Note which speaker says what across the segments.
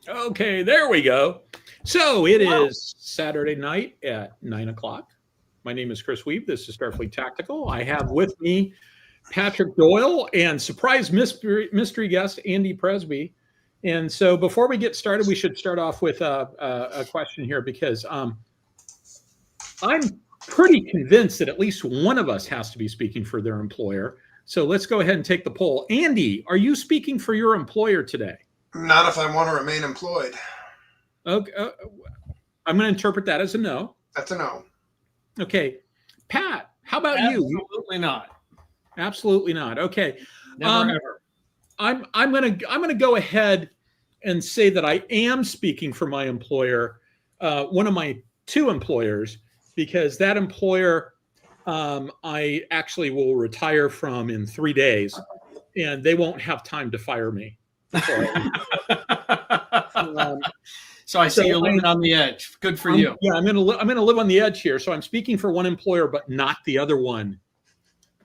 Speaker 1: Okay, there we go. So it is Saturday night at 9 o'clock. My name is Chris Weuve. This is Starfleet Tactical. I have with me Patrick Doyle and surprise mystery guest Andy Presby. And so before we get started, we should start off with a question here because I'm pretty convinced that at least one of us has to be speaking for their employer. So let's go ahead and take the poll. Andy, are you speaking for your employer today?
Speaker 2: Not if I want to remain employed.
Speaker 1: Okay, I'm going to interpret that as a no.
Speaker 2: That's a no.
Speaker 1: Okay, Pat, how about
Speaker 3: Absolutely
Speaker 1: you?
Speaker 3: Absolutely not.
Speaker 1: Absolutely not. Okay,
Speaker 3: Never ever.
Speaker 1: I'm gonna go ahead and say that I am speaking for my employer, one of my two employers, because that employer I actually will retire from in 3 days, and they won't have time to fire me.
Speaker 3: So I see you're living on the edge. Good for you.
Speaker 1: Yeah, I'm gonna live on the edge here. So I'm speaking for one employer, but not the other one.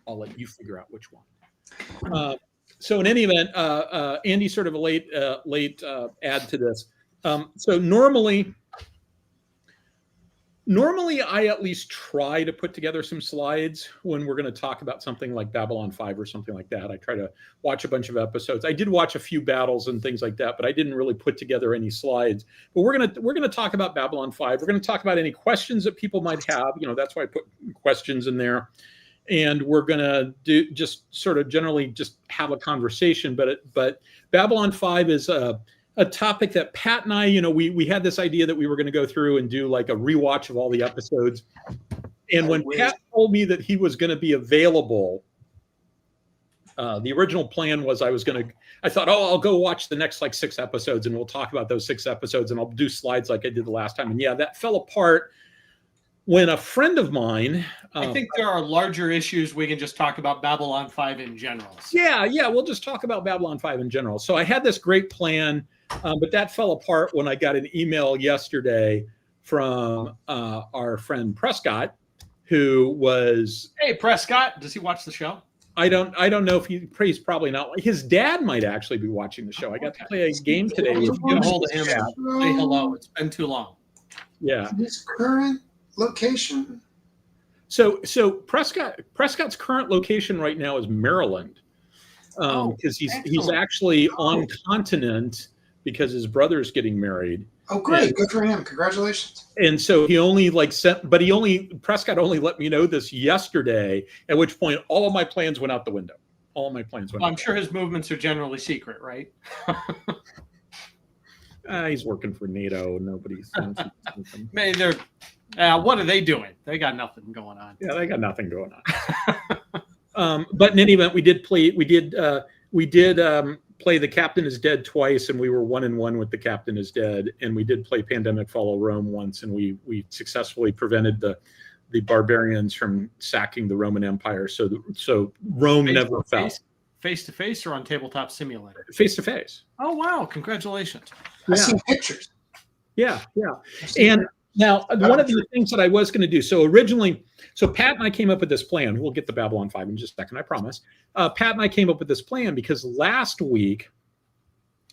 Speaker 1: I'll let you figure out which one. So in any event, Andy's sort of a late add to this. So normally I at least try to put together some slides when we're going to talk about something like Babylon 5 or something like that. I try to watch a bunch of episodes. I did watch a few battles and things like that, but I didn't really put together any slides. But we're going to talk about Babylon 5. We're going to talk about any questions that people might have. You know, that's why I put questions in there. And we're going to do just sort of generally just have a conversation. But Babylon 5 is a topic that Pat and I, you know, we had this idea that we were going to go through and do like a rewatch of all the episodes. And when Pat told me that he was going to be available, the original plan was I thought, I'll go watch the next like 6 episodes and we'll talk about those 6 episodes and I'll do slides like I did the last time. And yeah, that fell apart when a friend of mine.
Speaker 3: I think there are larger issues. We can just talk about Babylon 5 in general.
Speaker 1: So. Yeah, we'll just talk about Babylon 5 in general. So I had this great plan. But that fell apart when I got an email yesterday from our friend Prescott, who was.
Speaker 3: Hey, Prescott, does he watch the show?
Speaker 1: I don't know if he's probably not. His dad might actually be watching the show. I got to play a game today.
Speaker 3: Get a hold of him. Say hello. It's been too long.
Speaker 1: Yeah.
Speaker 2: His current location.
Speaker 1: So Prescott's current location right now is Maryland, because he's actually on continent. Because his brother's getting married.
Speaker 2: Oh, great. Good for him. Congratulations.
Speaker 1: And so he only Prescott only let me know this yesterday, at which point all of my plans went out the window. All of my plans went out.
Speaker 3: I'm sure his movements are generally secret, right?
Speaker 1: He's working for NATO. Nobody's.
Speaker 3: Maybe they're. What are they doing? They got nothing going on.
Speaker 1: Yeah, they got nothing going on. But in any event, we did play The Captain is Dead twice, and we were 1-1 with The Captain is Dead. And we did play Pandemic Follow Rome once, and we successfully prevented the barbarians from sacking the Roman Empire. So Rome never fell.
Speaker 3: Face to face or on Tabletop Simulator?
Speaker 1: Face to face.
Speaker 3: Oh wow! Congratulations.
Speaker 2: I've seen pictures.
Speaker 1: Yeah. And now one of the things that I was going to do. So Pat and I came up with this plan. We'll get to Babylon 5 in just a second, I promise. Pat and I came up with this plan because last week,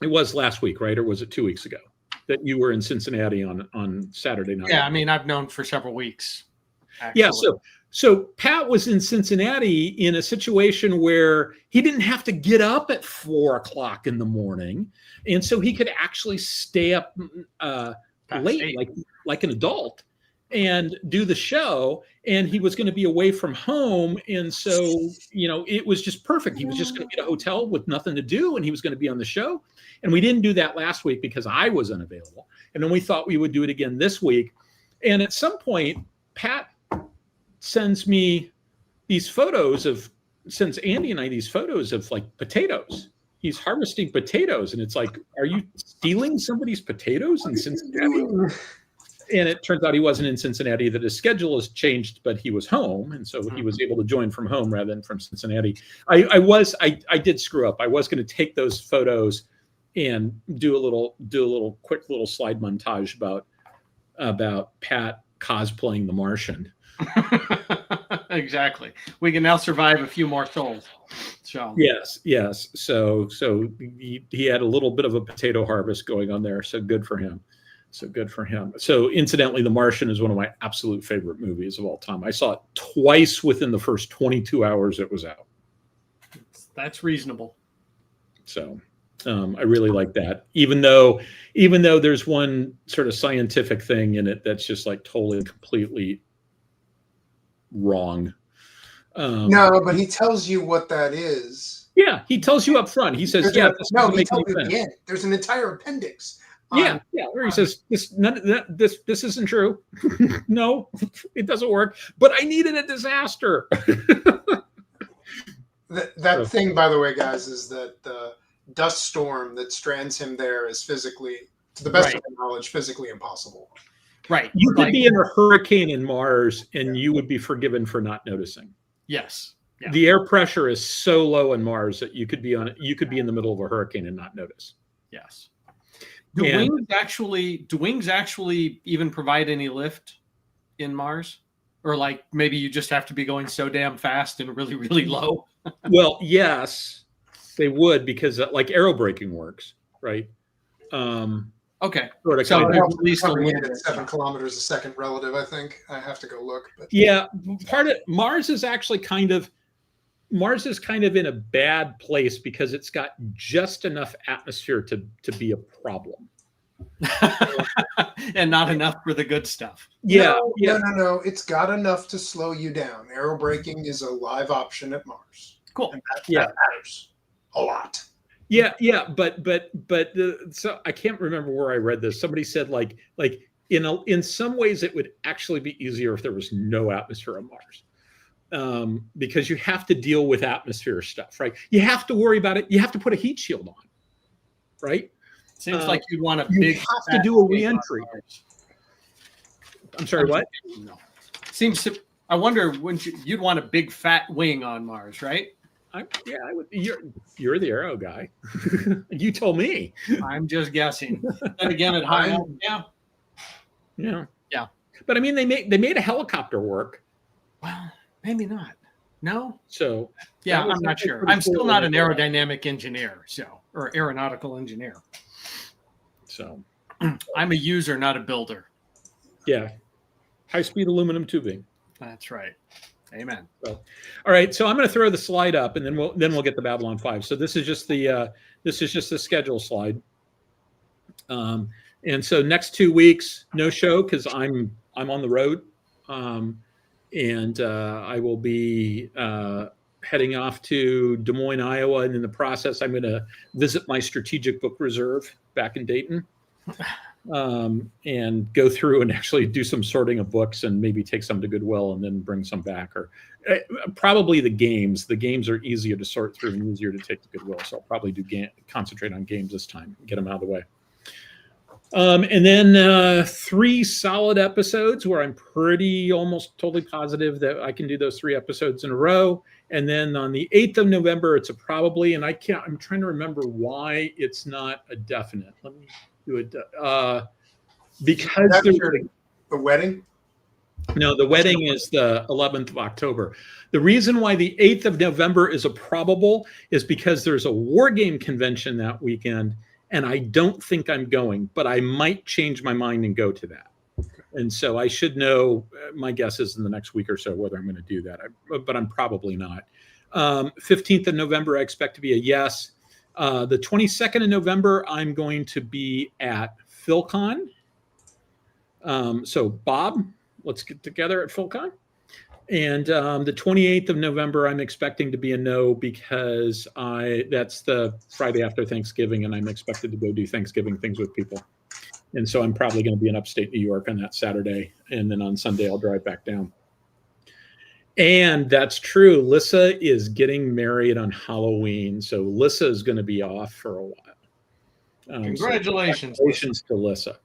Speaker 1: right? Or was it 2 weeks ago that you were in Cincinnati on Saturday night?
Speaker 3: Yeah, I mean, I've known for several weeks. Actually.
Speaker 1: Yeah, so Pat was in Cincinnati in a situation where he didn't have to get up at 4 o'clock in the morning. And so he could actually stay up late, like an adult, and do the show. And he was going to be away from home. And so, you know, it was just perfect. He was just going to get a hotel with nothing to do, and he was going to be on the show. And we didn't do that last week because I was unavailable. And then we thought we would do it again this week. And at some point, Pat sends me sends Andy and I these photos of like potatoes. He's harvesting potatoes, and it's like, are you stealing somebody's potatoes in Cincinnati? And it turns out he wasn't in Cincinnati, that his schedule has changed, but he was home. And so he was able to join from home rather than from Cincinnati. I did screw up. I was going to take those photos and do a little quick slide montage about Pat cosplaying the Martian.
Speaker 3: Exactly. We can now survive a few more souls. So
Speaker 1: Yes. So he had a little bit of a potato harvest going on there. So good for him. So incidentally, The Martian is one of my absolute favorite movies of all time. I saw it twice within the first 22 hours it was out.
Speaker 3: that's reasonable.
Speaker 1: So I really like that. Even though there's one sort of scientific thing in it that's just like totally and completely wrong.
Speaker 2: No, but he tells you what that is.
Speaker 1: Yeah, he tells you up front. He says, "Yeah, this doesn't
Speaker 2: he
Speaker 1: make
Speaker 2: tells
Speaker 1: any
Speaker 2: you at
Speaker 1: sense."
Speaker 2: the end. There's an entire appendix.
Speaker 1: Yeah. Where he says, "This isn't true. No, it doesn't work." But I needed a disaster.
Speaker 2: That thing, by the way, guys, is that the dust storm that strands him there is physically, to the best of my knowledge, physically impossible.
Speaker 3: Right.
Speaker 1: You could be in a hurricane in Mars, and you would be forgiven for not noticing.
Speaker 3: Yes. Yeah.
Speaker 1: The air pressure is so low in Mars that you could be in the middle of a hurricane and not notice.
Speaker 3: Yes. Do wings actually even provide any lift in Mars? Or like maybe you just have to be going so damn fast and really, really low?
Speaker 1: Well, yes, they would, because like aerobraking works, right?
Speaker 3: Okay.
Speaker 1: Sort of
Speaker 3: So
Speaker 1: kind of-
Speaker 3: there's at least a
Speaker 2: Coming
Speaker 3: little
Speaker 2: in at
Speaker 3: bit.
Speaker 2: 7 kilometers a second relative, I think. I have to go look. But
Speaker 1: Yeah, part of Mars is actually kind of in a bad place because it's got just enough atmosphere to be a problem.
Speaker 3: And not enough for the good stuff.
Speaker 1: Yeah.
Speaker 2: No. It's got enough to slow you down. Aerobraking is a live option at Mars.
Speaker 3: Cool.
Speaker 2: And that matters a lot.
Speaker 1: Yeah, but so I can't remember where I read this. Somebody said like in some ways it would actually be easier if there was no atmosphere on Mars, because you have to deal with atmosphere stuff, right? You have to worry about it. You have to put a heat shield on, right?
Speaker 3: Seems like you'd want a
Speaker 1: You
Speaker 3: big.
Speaker 1: have to do a reentry. I'm sorry, what?
Speaker 3: No. I wonder when you'd want a big fat wing on Mars, right?
Speaker 1: I would. You're the aero guy. You told me.
Speaker 3: I'm just guessing. And again, at high,
Speaker 1: Yeah.
Speaker 3: Yeah.
Speaker 1: But I mean, they made a helicopter work.
Speaker 3: Well, maybe not. No.
Speaker 1: So
Speaker 3: Yeah,
Speaker 1: that was
Speaker 3: I'm not
Speaker 1: actually
Speaker 3: sure.
Speaker 1: pretty
Speaker 3: I'm still
Speaker 1: cool.
Speaker 3: not an aerodynamic engineer, or aeronautical engineer.
Speaker 1: So
Speaker 3: I'm a user, not a builder.
Speaker 1: yeah, high-speed aluminum tubing.
Speaker 3: That's right. Amen.
Speaker 1: So, all right, so I'm going to throw the slide up, and then we'll get the Babylon 5. So this is just the schedule slide. And so next 2 weeks, no show because I'm on the road, and I will be heading off to Des Moines, Iowa, and in the process, I'm going to visit my strategic book reserve back in Dayton, and go through and actually do some sorting of books and maybe take some to Goodwill and then bring some back, or probably the games. The games are easier to sort through and easier to take to Goodwill, so I'll probably concentrate on games this time, get them out of the way. And then 3 solid episodes where I'm pretty almost totally positive that I can do those 3 episodes in a row. And then on the 8th of November, it's a probably, and I'm trying to remember why it's not a definite. Let me do it. Because
Speaker 2: The wedding?
Speaker 1: No, the wedding is the 11th of October. The reason why the 8th of November is a probable is because there's a war game convention that weekend, and I don't think I'm going, but I might change my mind and go to that. And so I should know, my guess is in the next week or so, whether I'm going to do that, but I'm probably not. 15th of November, I expect to be a yes. The 22nd of November, I'm going to be at PhilCon. So Bob, let's get together at PhilCon. And the 28th of November, I'm expecting to be a no because that's the Friday after Thanksgiving, and I'm expected to go do Thanksgiving things with people. And so I'm probably going to be in upstate New York on that Saturday, and then on Sunday I'll drive back down. And that's true. Lissa is getting married on Halloween, so Lissa is going to be off for a while.
Speaker 3: Congratulations.
Speaker 1: So congratulations to Lissa.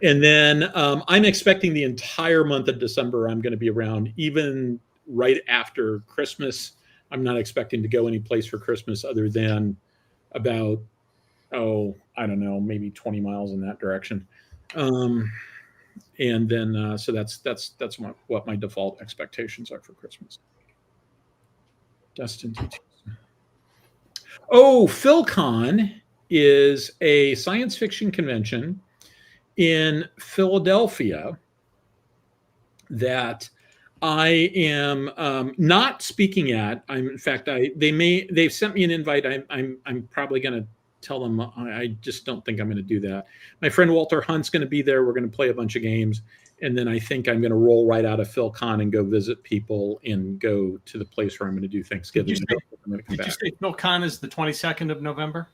Speaker 1: And then I'm expecting the entire month of December I'm going to be around, even right after Christmas. I'm not expecting to go any place for Christmas other than about, I don't know, maybe 20 miles in that direction. And then, so that's what my default expectations are for Christmas. Destined to Oh, PhilCon is a science fiction convention in Philadelphia that I am not speaking at. In fact, they've sent me an invite. I'm probably going to tell them I just don't think I'm going to do that. My friend Walter Hunt's going to be there. We're going to play a bunch of games, and then I think I'm going to roll right out of PhilCon and go visit people and go to the place where I'm going to do Thanksgiving.
Speaker 3: Did you say PhilCon is the 22nd of November?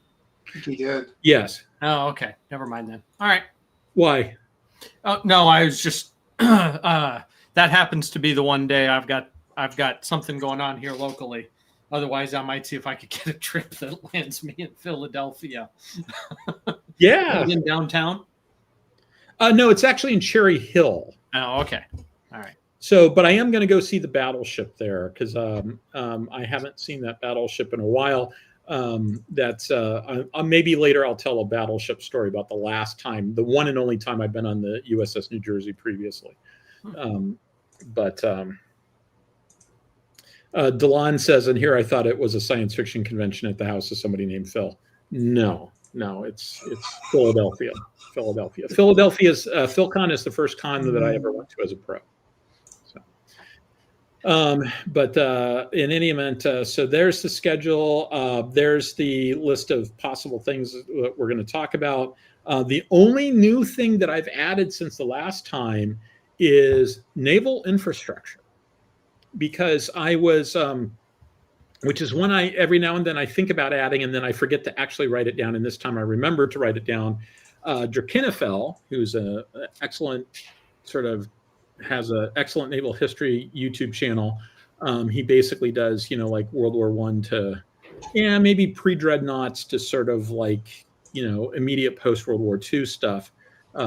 Speaker 2: He did.
Speaker 1: Yes.
Speaker 3: Oh, okay. Never mind then. All right.
Speaker 1: Why?
Speaker 3: Oh no, I was just that happens to be the one day I've got something going on here locally. Otherwise, I might see if I could get a trip that lands me in Philadelphia.
Speaker 1: Yeah.
Speaker 3: In downtown?
Speaker 1: No, it's actually in Cherry Hill.
Speaker 3: Oh, okay. All right.
Speaker 1: So, but I am going to go see the battleship there because I haven't seen that battleship in a while. Maybe later I'll tell a battleship story about the last time, the one and only time I've been on the USS New Jersey previously. Delon says, and here I thought it was a science fiction convention at the house of somebody named Phil. No, it's Philadelphia. Philadelphia's PhilCon is the first con that I ever went to as a pro. But in any event, so there's the schedule. There's the list of possible things that we're going to talk about. The only new thing that I've added since the last time is naval infrastructure, because I was, which is one I every now and then I think about adding, and then I forget to actually write it down. And this time I remember to write it down. Drakinifel, who's an excellent has an excellent naval history YouTube channel. He basically does, like World War I to, maybe pre-dreadnoughts to sort of like, immediate post-World War II stuff,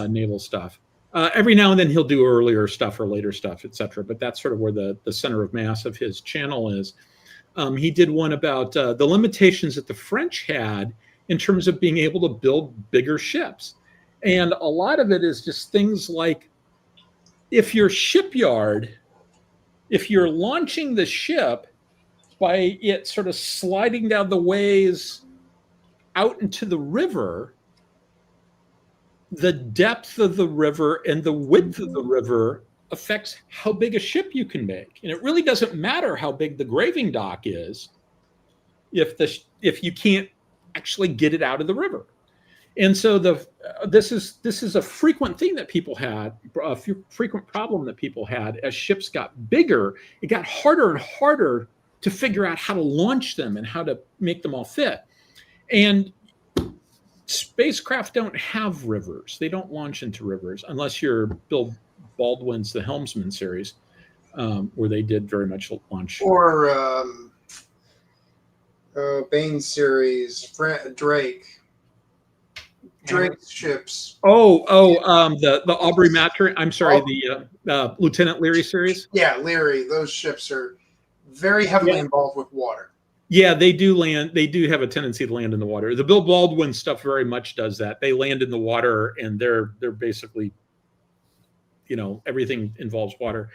Speaker 1: naval stuff. Every now and then he'll do earlier stuff or later stuff, etc. But that's sort of where the center of mass of his channel is. He did one about the limitations that the French had in terms of being able to build bigger ships. And a lot of it is just things like, if your shipyard, if you're launching the ship by it sort of sliding down the ways out into the river, the depth of the river and the width of the river affects how big a ship you can make. And it really doesn't matter how big the graving dock is if you can't actually get it out of the river. And so this is a frequent thing that people had, a frequent problem that people had as ships got bigger. It got harder and harder to figure out how to launch them and how to make them all fit. And spacecraft don't have rivers. They don't launch into rivers unless you're Bill Baldwin's The Helmsman series, where they did very much launch.
Speaker 2: Or Baen series, Drake's ships.
Speaker 1: The Aubrey Maturin. I'm sorry, the Lieutenant Leary series.
Speaker 2: Yeah, Leary. Those ships are very heavily involved with water.
Speaker 1: Yeah, they do land. They do have a tendency to land in the water. The Bill Baldwin stuff very much does that. They land in the water, and they're basically, everything involves water.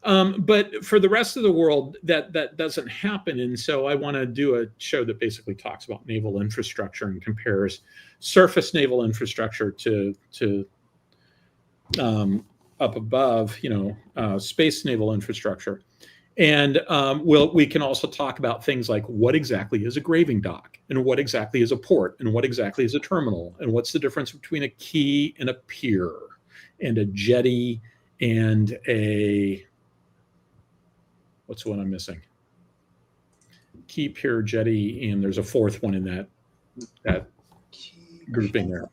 Speaker 1: But for the rest of the world, that doesn't happen. And so I want to do a show that basically talks about naval infrastructure and compares surface naval infrastructure to up above, space naval infrastructure. And we can also talk about things like what exactly is a graving dock, and what exactly is a port, and what exactly is a terminal, and what's the difference between a quay and a pier, and a jetty and a... What's the one I'm missing? Quay, pier, jetty, and there's a fourth one in that grouping there.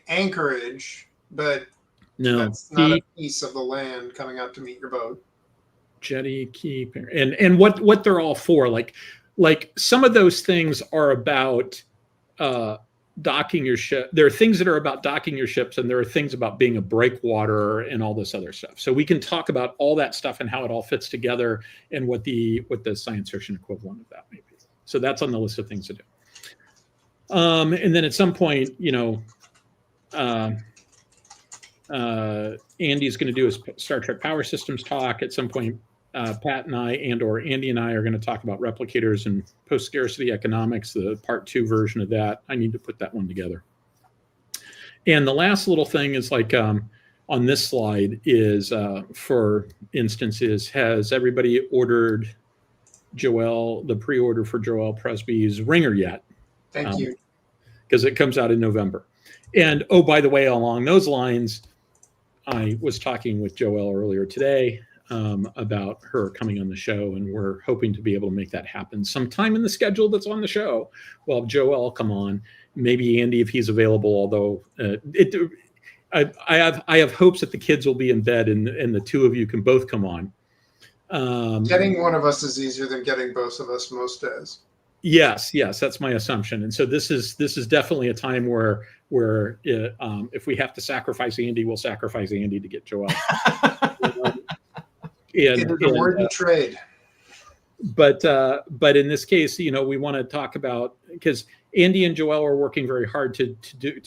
Speaker 2: Anchorage, but
Speaker 1: no,
Speaker 2: that's not a piece of the land coming out to meet your boat.
Speaker 1: Jetty, quay, pier, and what they're all for. Like some of those things are about docking your ship. There are things that are about docking your ships, and there are things about being a breakwater and all this other stuff. So we can talk about all that stuff and how it all fits together, and what the science fiction equivalent of that may be. So that's on the list of things to do. And then at some point, Andy's going to do a Star Trek Power Systems talk. At some point, Pat and I or Andy and I are going to talk about replicators and post-scarcity economics, the part 2 version of that. I need to put that one together. And the last little thing is like on this slide is, for instance, has everybody ordered the pre-order for Joel Presby's Ringer yet?
Speaker 2: Thank you.
Speaker 1: Because it comes out in November. And oh, by the way, along those lines, I was talking with Joelle earlier today about her coming on the show, and we're hoping to be able to make that happen sometime in the schedule that's on the show. Well, Joelle come on, maybe Andy if he's available. Although I have hopes that the kids will be in bed and the two of you can both come on.
Speaker 2: Getting one of us is easier than getting both of us most days.
Speaker 1: Yes, that's my assumption. And so this is definitely a time where if we have to sacrifice Andy, we'll sacrifice Andy to get Joelle.
Speaker 2: It is a worthy trade.
Speaker 1: But in this case, we want to talk about, because Andy and Joelle are working very hard to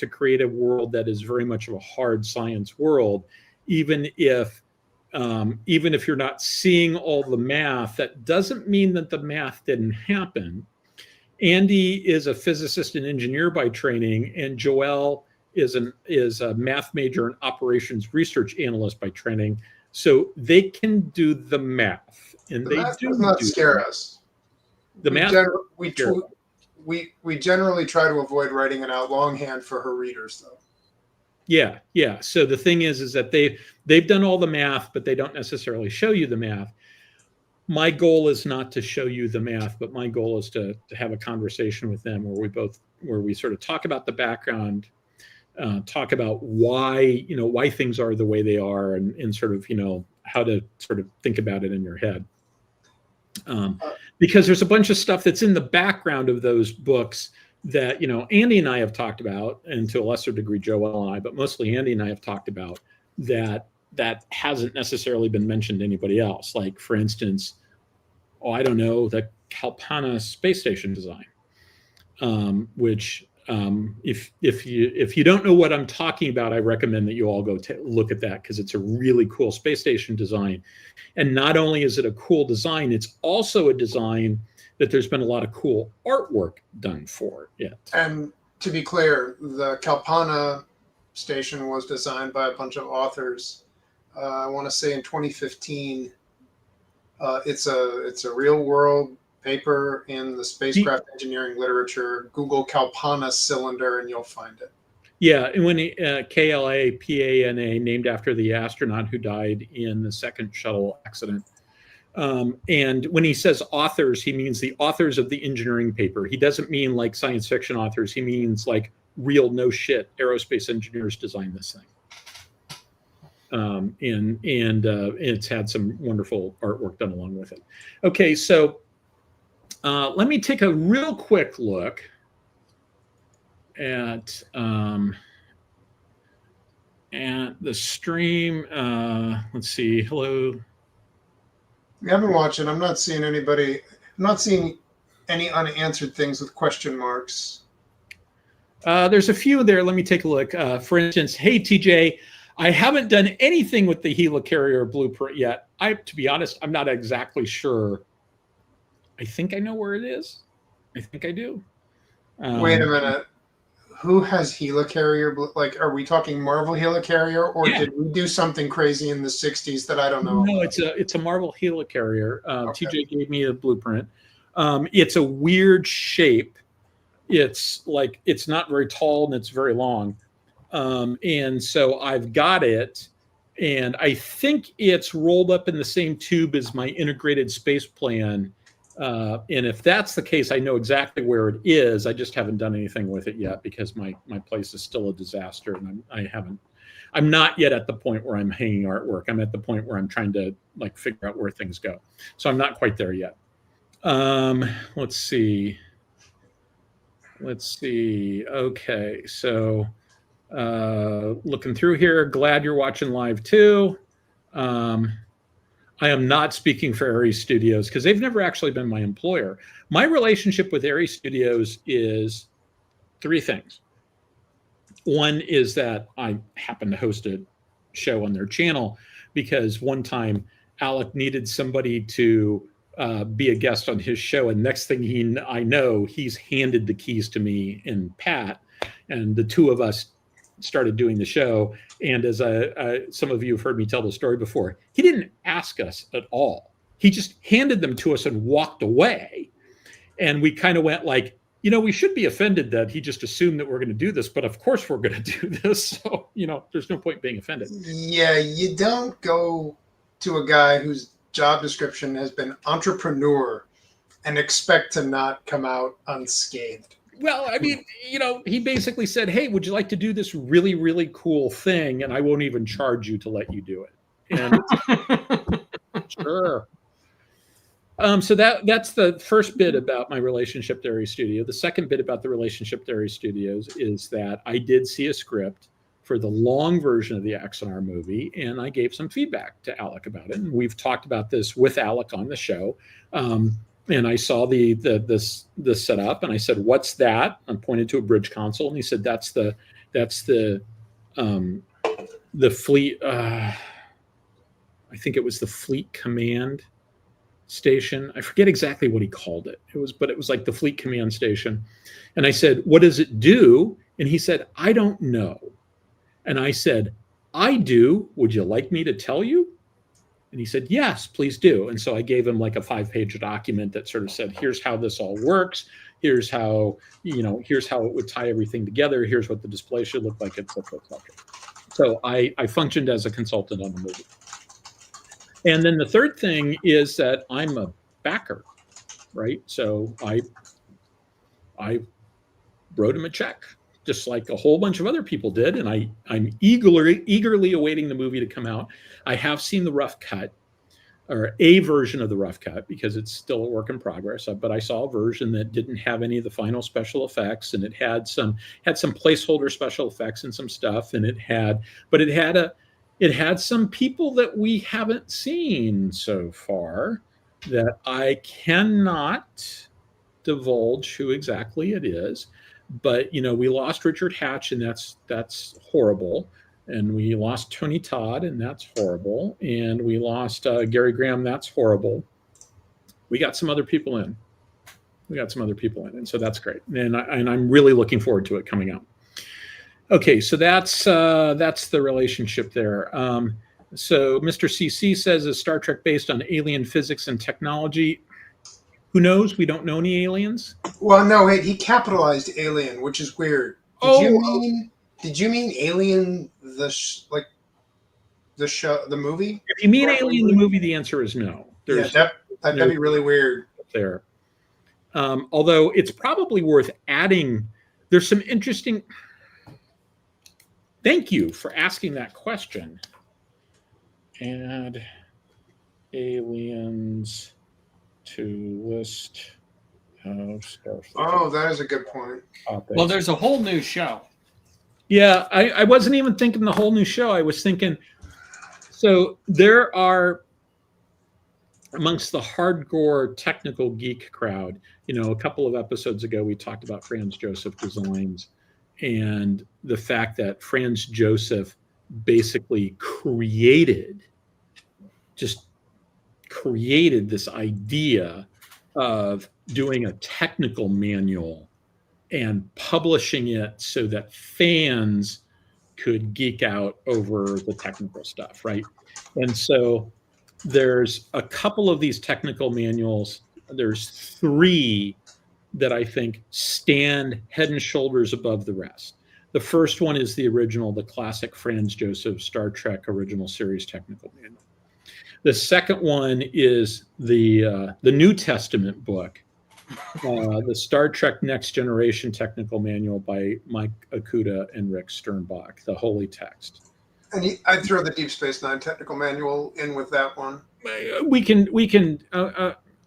Speaker 1: create a world that is very much of a hard science world, even if you're not seeing all the math. That doesn't mean that the math didn't happen. Andy is a physicist and engineer by training, and Joelle is a math major and operations research analyst by training. So they can do the math, and
Speaker 2: the math does not scare us.
Speaker 1: The math.
Speaker 2: We generally try to avoid writing it out longhand for her readers, though.
Speaker 1: Yeah. So the thing is that they've done all the math, but they don't necessarily show you the math. My goal is not to show you the math, but my goal is to have a conversation with them where we sort of talk about the background, talk about why things are the way they are, and sort of how to sort of think about it in your head. Because there's a bunch of stuff that's in the background of those books that Andy and I have talked about, and to a lesser degree Joelle and I, but mostly Andy and I have talked about that hasn't necessarily been mentioned to anybody else. Like, for instance, the Kalpana space station design, which if you don't know what I'm talking about, I recommend that you all go look at that, because it's a really cool space station design. And not only is it a cool design, it's also a design that there's been a lot of cool artwork done for it. And
Speaker 2: to be clear, the Kalpana station was designed by a bunch of authors. I want to say in 2015. It's a real world paper in the spacecraft engineering literature. Google Kalpana cylinder and you'll find it.
Speaker 1: Yeah, and when KLAPANA, named after the astronaut who died in the second shuttle accident. And when he says authors, he means the authors of the engineering paper. He doesn't mean like science fiction authors. He means like real no shit aerospace engineers designed this thing. And it's had some wonderful artwork done along with it. Okay, so let me take a real quick look at the stream. Let's see. Hello.
Speaker 2: We haven't watched it. I'm not seeing anybody. I'm not seeing any unanswered things with question marks.
Speaker 1: There's a few there. Let me take a look. For instance, hey, TJ, I haven't done anything with the helicarrier blueprint yet. To be honest, I'm not exactly sure. I think I know where it is. I think I do.
Speaker 2: Wait a minute. Who has helicarrier? Like, are we talking Marvel helicarrier, or did we do something crazy in the 60s that I don't know?
Speaker 1: No, it's a Marvel helicarrier. Okay. TJ gave me a blueprint. It's a weird shape. It's not very tall and it's very long. And so I've got it, and I think it's rolled up in the same tube as my integrated space plan. And if that's the case, I know exactly where it is. I just haven't done anything with it yet because my place is still a disaster, and I'm not yet at the point where I'm hanging artwork. I'm at the point where I'm trying to figure out where things go. So I'm not quite there yet. Let's see. Okay, so looking through here, glad you're watching live too. I am not speaking for Ares Studios because they've never actually been my employer. My relationship with Ares Studios is three things. One is that I happen to host a show on their channel because one time Alec needed somebody to be a guest on his show, and next thing I know, he's handed the keys to me and Pat, and the two of us started doing the show. And as some of you have heard me tell the story before, he didn't ask us at all. He just handed them to us and walked away. And we kind of went like, we should be offended that he just assumed that we're going to do this, but of course we're going to do this. So, there's no point being offended.
Speaker 2: Yeah, you don't go to a guy whose job description has been entrepreneur and expect to not come out unscathed.
Speaker 1: Well, I mean, he basically said, hey, would you like to do this really, really cool thing? And I won't even charge you to let you do it. And sure. So that's the first bit about my Relationship Theory Studio. The second bit about the Relationship Theory Studios is that I did see a script for the long version of the Axonar movie, and I gave some feedback to Alec about it. And we've talked about this with Alec on the show. And I saw the setup, and I said, "What's that?" I pointed to a bridge console, and he said, "That's the fleet." I think it was the Fleet Command Station. I forget exactly what he called it. But it was like the Fleet Command Station. And I said, "What does it do?" And he said, "I don't know." And I said, "I do. Would you like me to tell you?" And he said, "Yes, please do." And so I gave him like a 5-page document that sort of said, here's how this all works. Here's how, here's how it would tie everything together. Here's what the display should look like, et cetera, et cetera. So I functioned as a consultant on the movie. And then the third thing is that I'm a backer, right? So I wrote him a check, just like a whole bunch of other people did. And I'm eagerly awaiting the movie to come out. I have seen the rough cut, or a version of the rough cut, because it's still a work in progress. But I saw a version that didn't have any of the final special effects, and it had some placeholder special effects and some stuff, and it had some people that we haven't seen so far that I cannot divulge who exactly it is. But we lost Richard Hatch, and that's horrible. And we lost Tony Todd, and that's horrible. And we lost Gary Graham, that's horrible. We got some other people in. And so that's great. And I'm really looking forward to it coming out. Okay, so that's the relationship there. So Mr. CC says, is Star Trek based on alien physics and technology? Who knows? We don't know any aliens.
Speaker 2: Well, no, wait, he capitalized alien, which is weird. Did you mean Alien the movie?
Speaker 1: If you mean Alien the movie, the answer is no.
Speaker 2: That'd be really weird.
Speaker 1: There. Although it's probably worth adding, there's some interesting. Thank you for asking that question. Add aliens to list of Starfleet.
Speaker 2: Oh, that is a good point.
Speaker 3: Well, there's a whole new show.
Speaker 1: Yeah, I wasn't even thinking the whole new show. I was thinking, so there are, amongst the hardcore technical geek crowd, a couple of episodes ago, we talked about Franz Joseph Designs and the fact that Franz Joseph basically created this idea of doing a technical manual and publishing it so that fans could geek out over the technical stuff, right? And so there's a couple of these technical manuals. There's 3 that I think stand head and shoulders above the rest. The first one is the original, the classic Franz Joseph Star Trek original series technical manual. The second one is the New Testament book, the Star Trek Next Generation Technical Manual by Mike Okuda and Rick Sternbach, the Holy Text.
Speaker 2: And I'd throw the Deep Space Nine Technical Manual in with that one.
Speaker 1: We can.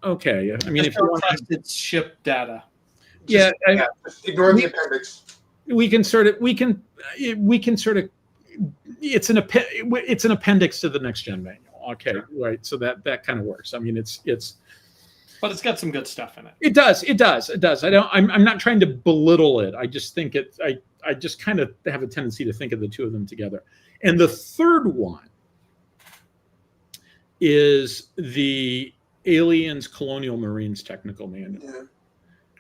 Speaker 1: Okay. I mean, if you want,
Speaker 3: it's ship data.
Speaker 1: Just
Speaker 2: ignore the appendix.
Speaker 1: We can sort of. It's an appendix to the Next Gen Manual. Okay, sure. Right. So that kind of works. I mean, it's.
Speaker 3: But it's got some good stuff in it.
Speaker 1: It does. I'm not trying to belittle it. I just think I just kind of have a tendency to think of the two of them together. And the third one is the Aliens Colonial Marines Technical Manual,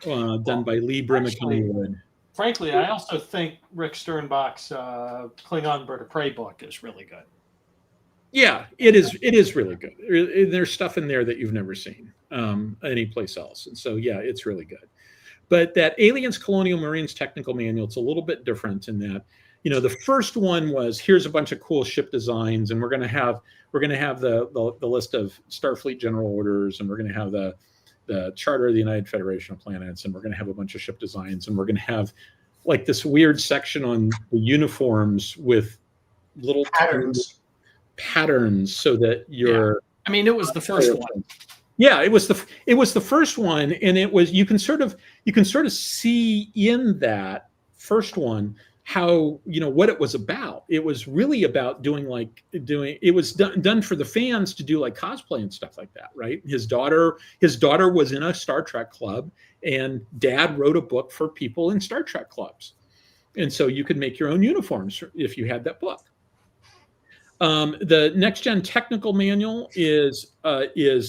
Speaker 1: done by Lee Brimacone-Wood.
Speaker 3: Frankly, I also think Rick Sternbach's Klingon Bird of Prey book is really good.
Speaker 1: Yeah, it is. It is really good. There's stuff in there that you've never seen anyplace else, and so yeah, it's really good. But that Aliens Colonial Marines Technical Manual, it's a little bit different in that, you know, the first one was, here's a bunch of cool ship designs, and we're going to have the list of Starfleet general orders, and we're going to have the Charter of the United Federation of Planets, and we're going to have a bunch of ship designs, and we're going to have like this weird section on the uniforms with little patterns so that you're.
Speaker 3: Yeah. I mean, it was the first one.
Speaker 1: Yeah, it was the first one, and it was you can sort of see in that first one how, you know, what it was about. It was really about doing it was done for the fans to do like cosplay and stuff like that, right? His daughter was in a Star Trek club, and Dad wrote a book for people in Star Trek clubs, and so you could make your own uniforms if you had that book. The Next Gen Technical Manual is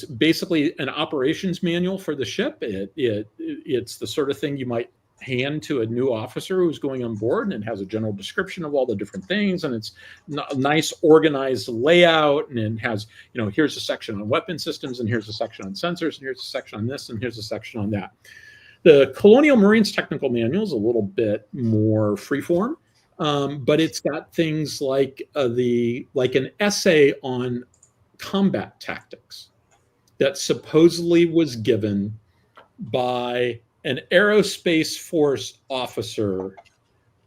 Speaker 1: basically an operations manual for the ship. It's the sort of thing you might hand to a new officer who's going on board, and it has a general description of all the different things, and it's a nice organized layout, and it has, you know, here's a section on weapon systems, and here's a section on sensors, and here's a section on this, and here's a section on that. The Colonial Marines Technical Manual is a little bit more freeform. But it's got things like an essay on combat tactics that supposedly was given by an aerospace force officer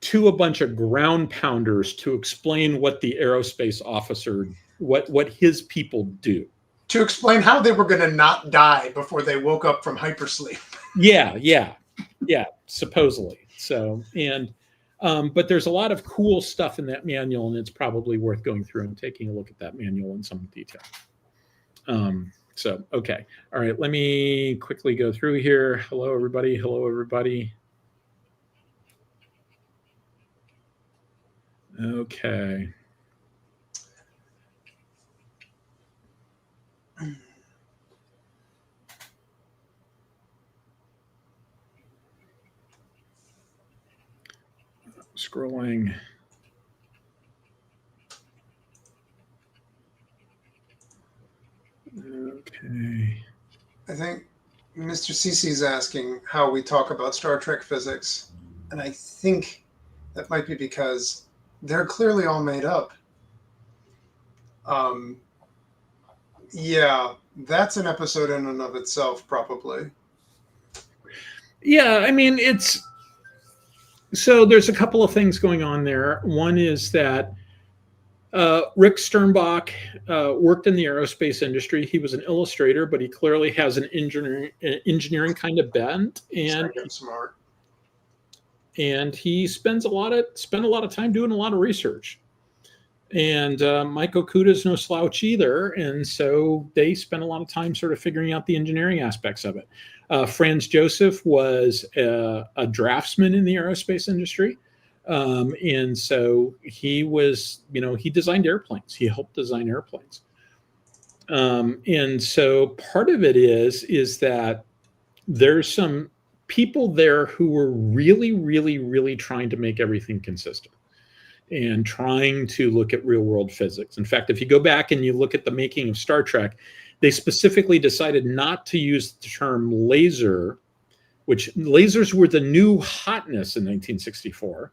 Speaker 1: to a bunch of ground pounders to explain what the aerospace officer, what his people do.
Speaker 2: To explain how they were going to not die before they woke up from hypersleep.
Speaker 1: Yeah, supposedly. So, and but there's a lot of cool stuff in that manual, and it's probably worth going through and taking a look at that manual in some detail. So, okay. All right, let me quickly go through here. Hello, everybody. Hello, everybody. Okay. Scrolling. Okay.
Speaker 2: I think Mr. Cece's asking how we talk about Star Trek physics, and I think that might be because they're clearly all made up. Yeah, that's an episode in and of itself, probably.
Speaker 1: Yeah, I mean, so there's a couple of things going on there. One is that Rick Sternbach worked in the aerospace industry. He was an illustrator, but he clearly has an engineering kind of bent, and
Speaker 2: smart.
Speaker 1: And he spent a lot of time doing a lot of research. And Mike Okuda is no slouch either, and so they spent a lot of time sort of figuring out the engineering aspects of it. Franz Joseph was a draftsman in the aerospace industry. And so he was, he designed airplanes. He helped design airplanes. And so part of it is that there's some people there who were really, really, really trying to make everything consistent and trying to look at real world physics. In fact, if you go back and you look at the making of Star Trek, they specifically decided not to use the term laser, which lasers were the new hotness in 1964.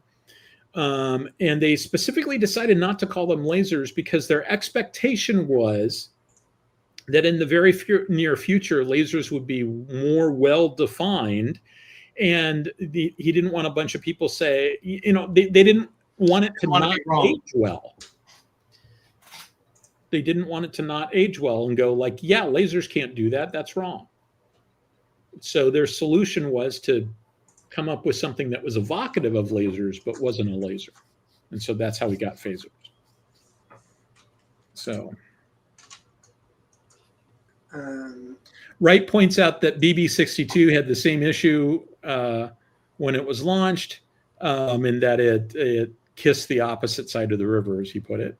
Speaker 1: And they specifically decided not to call them lasers because their expectation was that in the very near future, lasers would be more well-defined. And he didn't want a bunch of people say, they didn't want it to not age well. They didn't want it to not age well and go like, yeah, lasers can't do that. That's wrong. So their solution was to come up with something that was evocative of lasers, but wasn't a laser. And so that's how we got phasers. So Wright points out that BB-62 had the same issue when it was launched, in that it kissed the opposite side of the river, as he put it.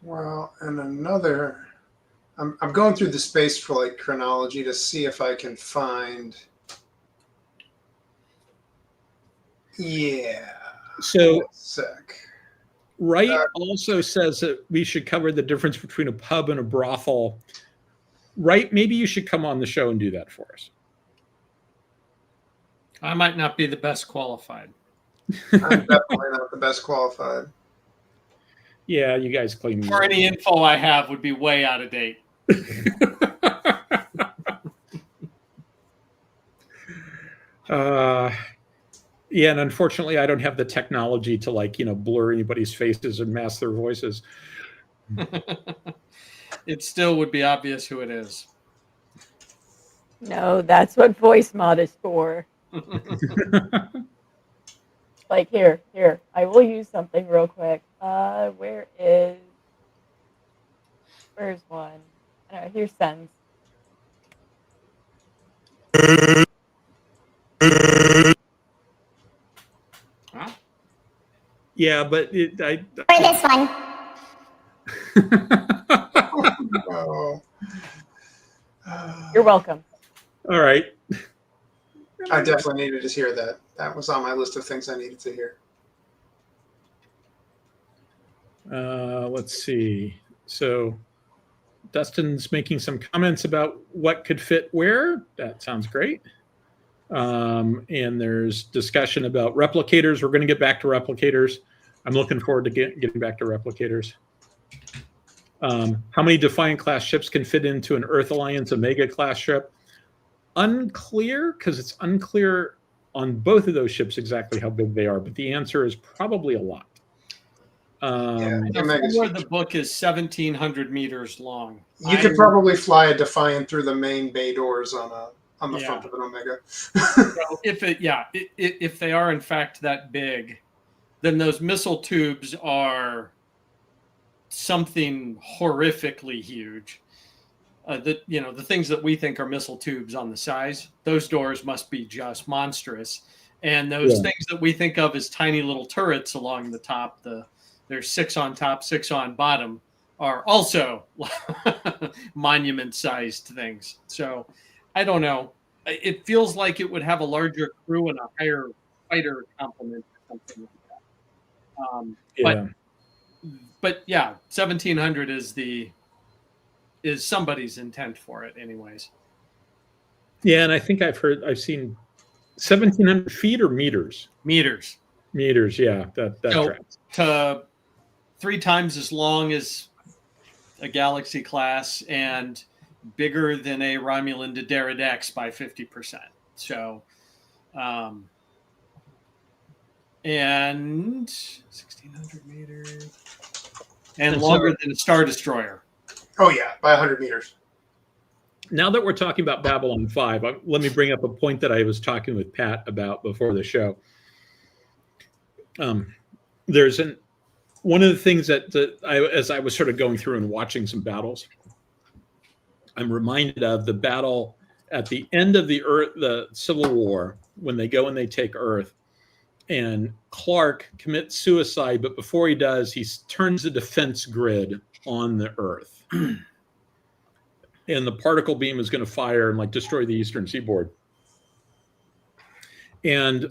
Speaker 2: Well, and another, I'm going through the space flight chronology to see if I can find. Yeah.
Speaker 1: So
Speaker 2: Sec.
Speaker 1: Wright also says that we should cover the difference between a pub and a brothel. Wright, maybe you should come on the show and do that for us.
Speaker 3: I might not be the best qualified.
Speaker 2: I'm definitely not the best qualified.
Speaker 1: Yeah, you guys claim.
Speaker 3: For any info I have would be way out of date.
Speaker 1: Yeah, and unfortunately, I don't have the technology to blur anybody's faces and mask their voices.
Speaker 3: It still would be obvious who it is.
Speaker 4: No, that's what voice mod is for. Like here, I will use something real quick. Where's one? I don't know, here's sends.
Speaker 3: Huh?
Speaker 1: Yeah, but
Speaker 5: For this one.
Speaker 2: Oh.
Speaker 4: You're welcome.
Speaker 1: All right.
Speaker 2: I definitely needed to hear that. That was on my list of things I needed to hear.
Speaker 1: Let's see. So Dustin's making some comments about what could fit where. That sounds great. And there's discussion about replicators. We're going to get back to replicators. I'm looking forward to getting back to replicators. How many Defiant class ships can fit into an Earth Alliance Omega class ship? Unclear, because it's unclear on both of those ships exactly how big they are, but the answer is probably a lot.
Speaker 3: The book is 1,700 meters long.
Speaker 2: You could probably fly a Defiant through the main bay doors on the
Speaker 3: Yeah.
Speaker 2: front of an Omega.
Speaker 3: So if they are in fact that big, then those missile tubes are something horrifically huge. The things that we think are missile tubes on the size, those doors must be just monstrous. And those things that we think of as tiny little turrets along the top, there's 6 on top, 6 on bottom, are also monument-sized things. So I don't know. It feels like it would have a larger crew and a higher fighter complement or something like that. But yeah, 1,700 is somebody's intent for it, anyways.
Speaker 1: Yeah, and I think I've seen 1,700 feet or meters.
Speaker 3: Meters.
Speaker 1: Yeah, that tracks.
Speaker 3: To 3 times as long as a Galaxy class and bigger than a Romulan D'Deridex by 50%. So, and 1,600 meters, and longer than a Star Destroyer.
Speaker 2: Oh yeah, by 100 meters.
Speaker 1: Now that we're talking about Babylon 5, let me bring up a point that I was talking with Pat about before the show. There's one of the things that as I was sort of going through and watching some battles, I'm reminded of the battle at the end of the Civil War, when they go and they take Earth, and Clark commits suicide, but before he does, he turns the defense grid on the Earth. And the particle beam is going to fire and destroy the eastern seaboard. And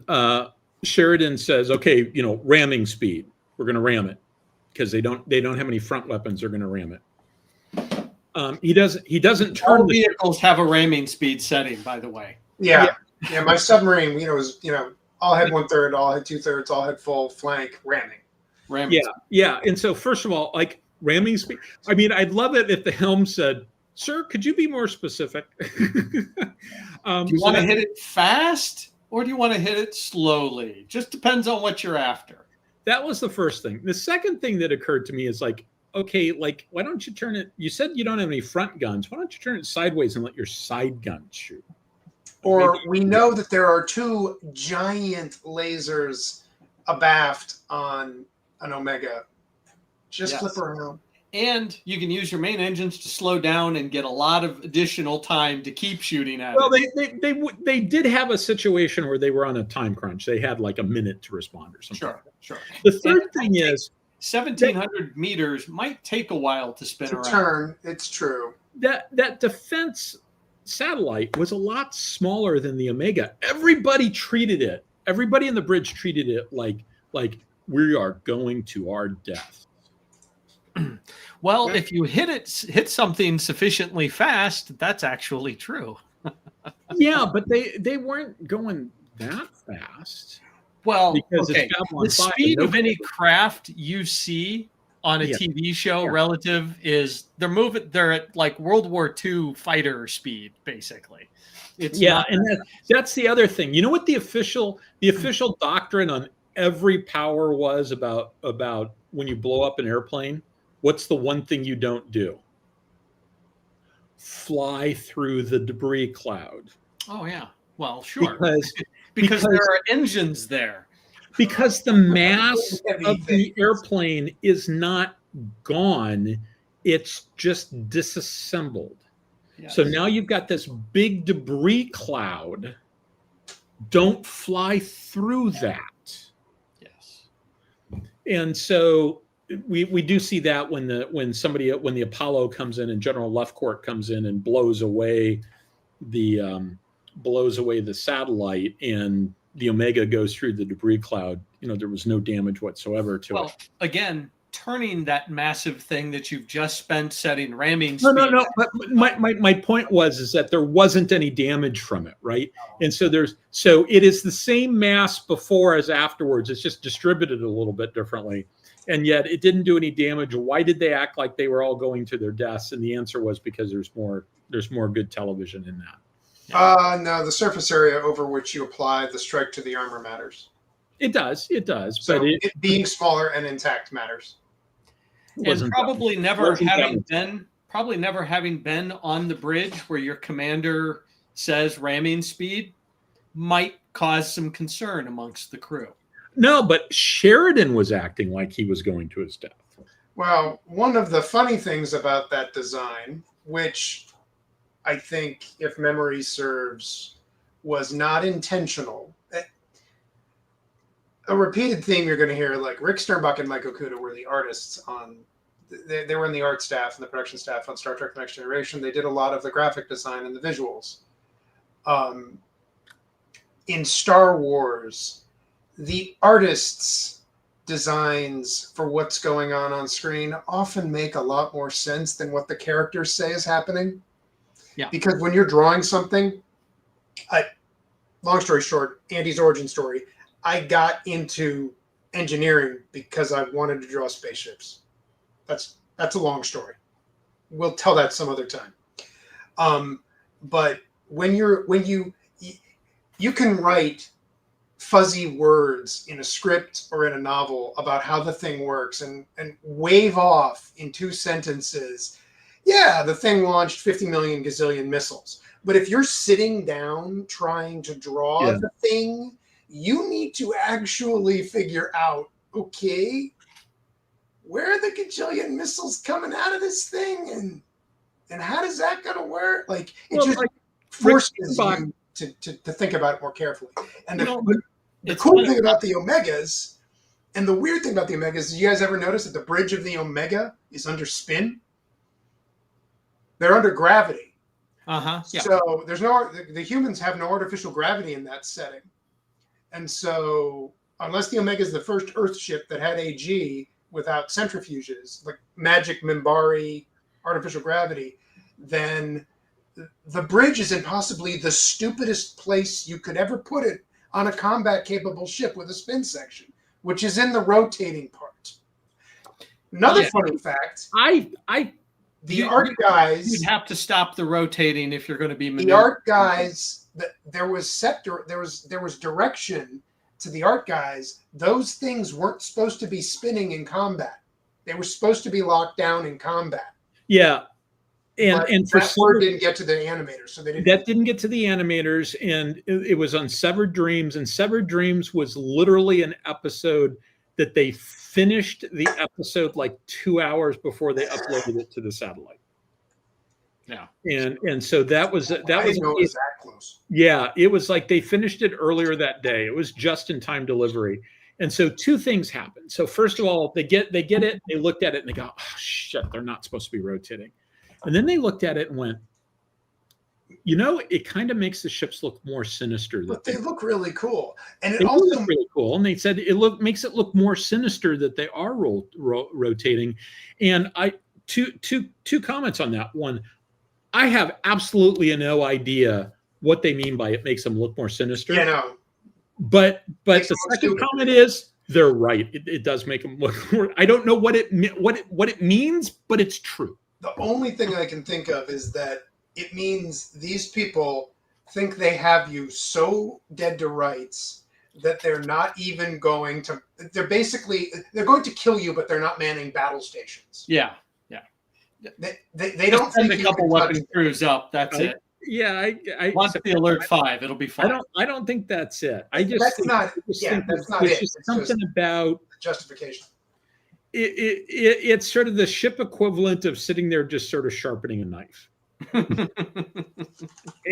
Speaker 1: Sheridan says, okay, ramming speed. We're going to ram it because they don't have any front weapons. They're going to ram it. He doesn't turn.
Speaker 3: All vehicles have a ramming speed setting, by the way.
Speaker 2: Yeah. My submarine, was all had 1/3, all had 2/3, all had full flank ramming.
Speaker 1: Yeah. And so first of all, ramming speed. I mean, I'd love it if the helm said, "Sir, could you be more specific?"
Speaker 3: Do you want to hit it fast or do you want to hit it slowly? Just depends on what you're after.
Speaker 1: That was the first thing. The second thing that occurred to me is okay, why don't you turn it? You said you don't have any front guns. Why don't you turn it sideways and let your side guns shoot?
Speaker 2: Or we know that there are 2 giant lasers abaft on an Omega. Just flip around.
Speaker 3: And you can use your main engines to slow down and get a lot of additional time to keep shooting at
Speaker 1: it.
Speaker 3: Well,
Speaker 1: they did have a situation where they were on a time crunch. They had a minute to respond or something.
Speaker 3: Sure.
Speaker 1: The third thing is
Speaker 3: 1,700 meters might take a while to spin
Speaker 2: To
Speaker 3: around.
Speaker 2: turn, it's true.
Speaker 1: That defense satellite was a lot smaller than the Omega. Everybody in the bridge treated it like we are going to our death.
Speaker 3: Well, if you hit something sufficiently fast, that's actually true.
Speaker 1: Yeah, but they weren't going that fast.
Speaker 3: Well,
Speaker 1: Because
Speaker 3: okay.
Speaker 1: it's Babylon
Speaker 3: The
Speaker 1: 5 and
Speaker 3: speed of
Speaker 1: nobody-
Speaker 3: any craft you see on a
Speaker 1: Yeah.
Speaker 3: TV show
Speaker 1: Yeah.
Speaker 3: relative is they're at like World War II fighter speed, basically. It's
Speaker 1: Yeah,
Speaker 3: not-
Speaker 1: and that's the other thing. You know what the official doctrine on every power was about when you blow up an airplane? What's the one thing you don't do? Fly through the debris cloud.
Speaker 3: oh yeah. Well, sure.
Speaker 1: Because
Speaker 3: There are engines there.
Speaker 1: because the mass
Speaker 2: Heavy
Speaker 1: of the
Speaker 2: things.
Speaker 1: airplane is not gone, it's just disassembled.
Speaker 3: Yes.
Speaker 1: So now you've got this big debris cloud. Don't fly through that.
Speaker 3: Yes.
Speaker 1: And so we do see that when the Apollo comes in and General Lefcourt comes in and blows away the satellite, and the Omega goes through the debris cloud. There was no damage whatsoever to
Speaker 3: Well,
Speaker 1: it.
Speaker 3: again, turning that massive thing that you've just spent setting ramming
Speaker 1: No.
Speaker 3: speed.
Speaker 1: But my point is that there wasn't any damage from it, right? And so it is the same mass before as afterwards. It's just distributed a little bit differently, and yet it didn't do any damage. Why did they act like they were all going to their deaths? And the answer was because there's more good television in that.
Speaker 2: No, the surface area over which you apply the strike to the armor matters.
Speaker 1: It does,
Speaker 2: So
Speaker 1: but
Speaker 2: it being smaller and intact matters.
Speaker 3: And
Speaker 1: wasn't
Speaker 3: probably
Speaker 1: that-
Speaker 3: never
Speaker 1: wasn't
Speaker 3: having been on the bridge where your commander says ramming speed might cause some concern amongst the crew.
Speaker 1: No, but Sheridan was acting like he was going to his death.
Speaker 2: Well, one of the funny things about that design, which I think, if memory serves, was not intentional. A repeated theme you're going to hear, like Rick Sternbach and Mike Okuda were the artists on. They were in the art staff and the production staff on Star Trek: The Next Generation. They did a lot of the graphic design and the visuals. In Star Wars, the artists' designs for what's going on screen often make a lot more sense than what the characters say is happening.
Speaker 3: Yeah.
Speaker 2: Because when you're drawing something, long story short, Andy's origin story, I got into engineering because I wanted to draw spaceships. That's a long story. We'll tell that some other time. But when you can write fuzzy words in a script or in a novel about how the thing works and wave off in 2 sentences, yeah, the thing launched 50 million gazillion missiles. But if you're sitting down trying to draw the thing, you need to actually figure out, okay, where are the gajillion missiles coming out of this thing, and how does that gonna work? Like it forces you to think about it more carefully. And the cool thing about the Omegas, and the weird thing about the Omegas, did you guys ever notice that the bridge of the Omega is under spin? They're under gravity.
Speaker 3: Yeah.
Speaker 2: So the humans have no artificial gravity in that setting. And so unless the Omega is the first Earth ship that had AG without centrifuges, like magic Minbari artificial gravity, then the bridge is in possibly the stupidest place you could ever put it on a combat capable ship with a spin section, which is in the rotating part. Another funny fact, the art guys,
Speaker 3: you'd have to stop the rotating if you're going to be
Speaker 2: the art guys, there was direction to the art guys. Those things weren't supposed to be spinning in combat. They were supposed to be locked down in combat.
Speaker 1: Yeah. And for
Speaker 2: that word didn't get to the animators, so they didn't
Speaker 1: get to the animators, and it was on Severed Dreams, and Severed Dreams was literally an episode that they finished the episode like 2 hours before they uploaded it to the satellite.
Speaker 3: Yeah.
Speaker 1: And so that was
Speaker 2: know it was that close.
Speaker 1: Yeah, it was like they finished it earlier that day. It was just in time delivery. And so two things happen. So first of all, they get it, they looked at it and they go, oh shit, they're not supposed to be rotating. And then they looked at it and went, it kind of makes the ships look more sinister.
Speaker 2: But they look really cool. And it
Speaker 1: they
Speaker 2: also
Speaker 1: look really cool. And they said makes it look more sinister that they are rotating. And two comments on that. One, I have absolutely no idea what they mean by it makes them look more sinister.
Speaker 2: Yeah, no.
Speaker 1: But the second comment is they're right. It does make them look more. I don't know what it means, but it's true.
Speaker 2: The only thing I can think of is that it means these people think they have you so dead to rights that they're not even going to. They're going to kill you, but they're not manning battle stations.
Speaker 3: Yeah.
Speaker 2: They don't
Speaker 3: send
Speaker 2: think
Speaker 3: a couple weapon crews up. That's it.
Speaker 1: Yeah, I
Speaker 3: once the alert 5, it'll be fine.
Speaker 1: I don't think that's it. That's
Speaker 2: not it.
Speaker 1: Just something about
Speaker 2: justification.
Speaker 1: It's sort of the ship equivalent of sitting there just sort of sharpening a knife.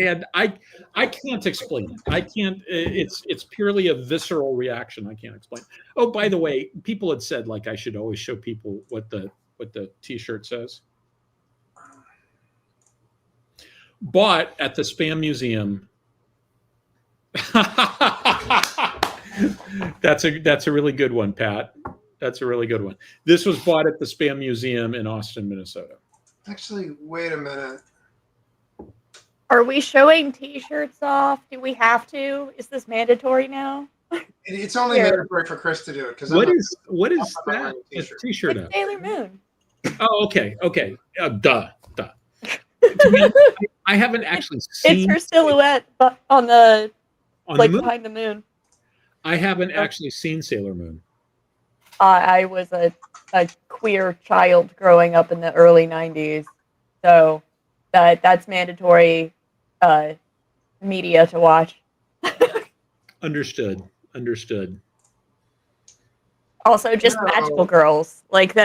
Speaker 1: And I can't explain it. I can't. It's purely a visceral reaction. I can't explain. Oh, by the way, people had said like I should always show people what the T-shirt says. Bought at the Spam Museum. That's a really good one, Pat. That's a really good one. This was bought at the Spam Museum in Austin, Minnesota.
Speaker 2: Actually, wait a minute.
Speaker 4: Are we showing T-shirts off? Do we have to? Is this mandatory now?
Speaker 2: It's only mandatory for Chris to do it.
Speaker 1: What is that? T-shirt
Speaker 4: it's Sailor Moon.
Speaker 1: Oh, okay. Duh. I haven't actually seen.
Speaker 4: It's her silhouette on the
Speaker 1: moon?
Speaker 4: behind the moon.
Speaker 1: I haven't actually seen Sailor Moon.
Speaker 4: I was a queer child growing up in the early 90s, so that's mandatory media to watch.
Speaker 1: Understood.
Speaker 4: Also, just magical girls. Like